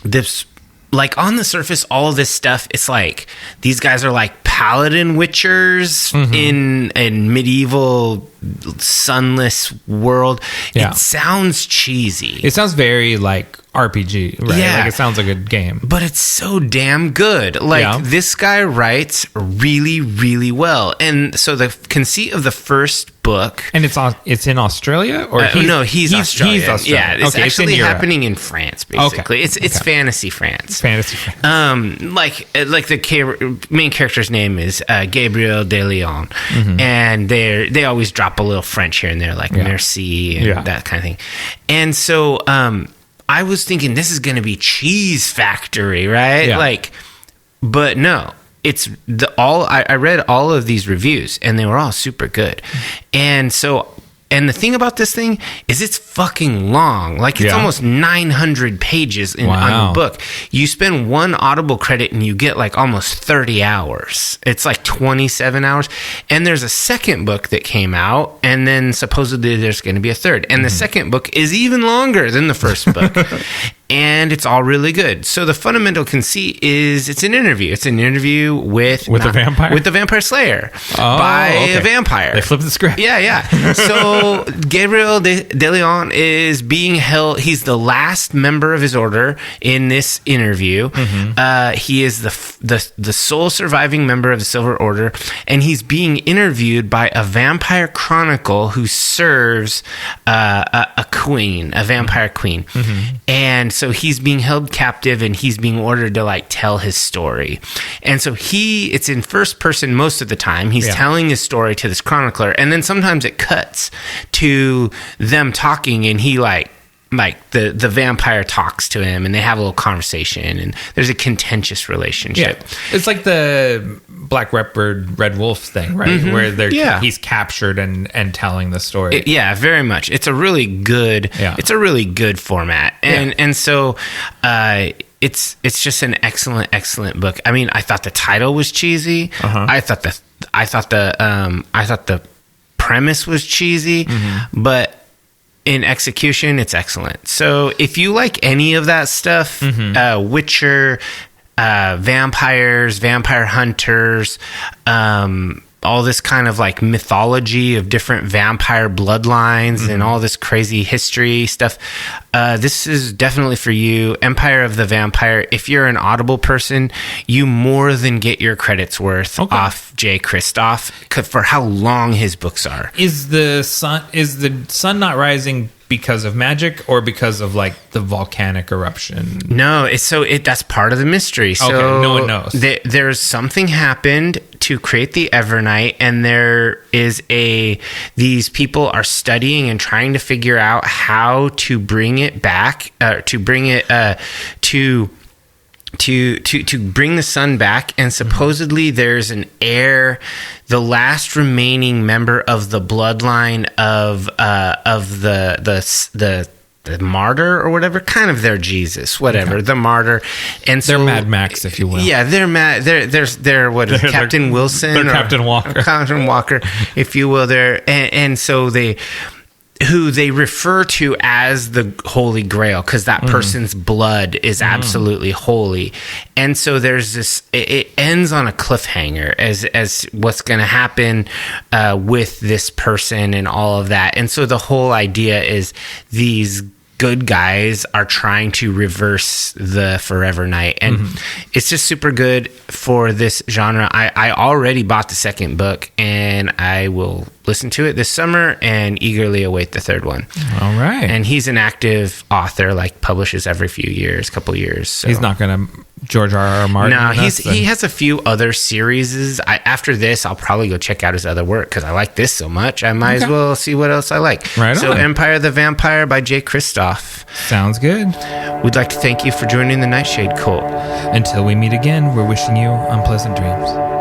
this, like, on the surface, all of this stuff, it's like these guys are like paladin witchers in medieval sunless world. It sounds cheesy. It sounds very like RPG, right? Yeah. Like, it sounds like a game. But it's so damn good. Like, this guy writes really, really well. And so the conceit of the first book... And it's in Australia? Or no, he's Australian. He's Australian. Yeah, it's okay, actually it's happening in France, basically. Okay. It's fantasy France. Fantasy France. Like the main character's name is Gabriel de Leon. Mm-hmm. And they always drop a little French here and there, like merci and that kind of thing. And so... I was thinking this is going to be Cheese Factory, right? Yeah. Like, but no, it's I read all of these reviews and they were all super good. And the thing about this thing is it's fucking long. Like, it's almost 900 pages on the book. You spend one Audible credit and you get like almost 30 hours. It's like 27 hours. And there's a second book that came out, and then supposedly there's going to be a third. And the second book is even longer than the first book. And it's all really good. So the fundamental conceit is it's an interview. It's an interview with a vampire? With the Vampire Slayer by a vampire. They flipped the script. Yeah. So Gabriel de Leon is being held. He's the last member of his order in this interview. Mm-hmm. He is the sole surviving member of the Silver Order, and he's being interviewed by a vampire chronicle who serves a queen, a vampire queen. Mm-hmm. And so he's being held captive, and he's being ordered to like tell his story. And so it's in first person most of the time. He's telling his story to this chronicler, and then sometimes it cuts to them talking, and he like the vampire talks to him, and they have a little conversation, and there's a contentious relationship. Yeah. It's like the Black Leopard, Red Wolf thing, right? Mm-hmm. Where he's captured and telling the story. Very much. It's a really good. Yeah. It's a really good format, and so. It's just an excellent book. I mean, I thought the title was cheesy. Uh-huh. I thought the premise was cheesy, but in execution, it's excellent. So if you like any of that stuff, Witcher, vampires, vampire hunters, all this kind of like mythology of different vampire bloodlines and all this crazy history stuff. This is definitely for you. Empire of the Vampire. If you're an Audible person, you more than get your credits worth off Jay Kristoff for how long his books are. Is the sun not rising because of magic or because of like the volcanic eruption? No, that's part of the mystery. So no one knows. There's something happened to create the Evernight, and there is these people are studying and trying to figure out how to bring it back, to bring the sun back. And supposedly there's an heir, the last remaining member of the bloodline of the martyr or whatever, kind of their Jesus, whatever, the martyr. And so they're Mad Max, if you will. Yeah, they're Captain Wilson. They're Captain Walker. Captain Walker, if you will. And so who they refer to as the Holy Grail, because that person's blood is absolutely holy. And so there's this, it ends on a cliffhanger as what's going to happen with this person and all of that. And so the whole idea is these good guys are trying to reverse the Forever Night, and it's just super good for this genre. I already bought the second book, and I will listen to it this summer and eagerly await the third one. All right. And he's an active author, like publishes every couple years. So. He's not going to George R.R. Martin. No, he has a few other series. After this, I'll probably go check out his other work because I like this so much. I might as well see what else I like. Right so on. Empire of the Vampire by Jay Kristoff. Sounds good. We'd like to thank you for joining the Nightshade Cult. Until we meet again, we're wishing you unpleasant dreams.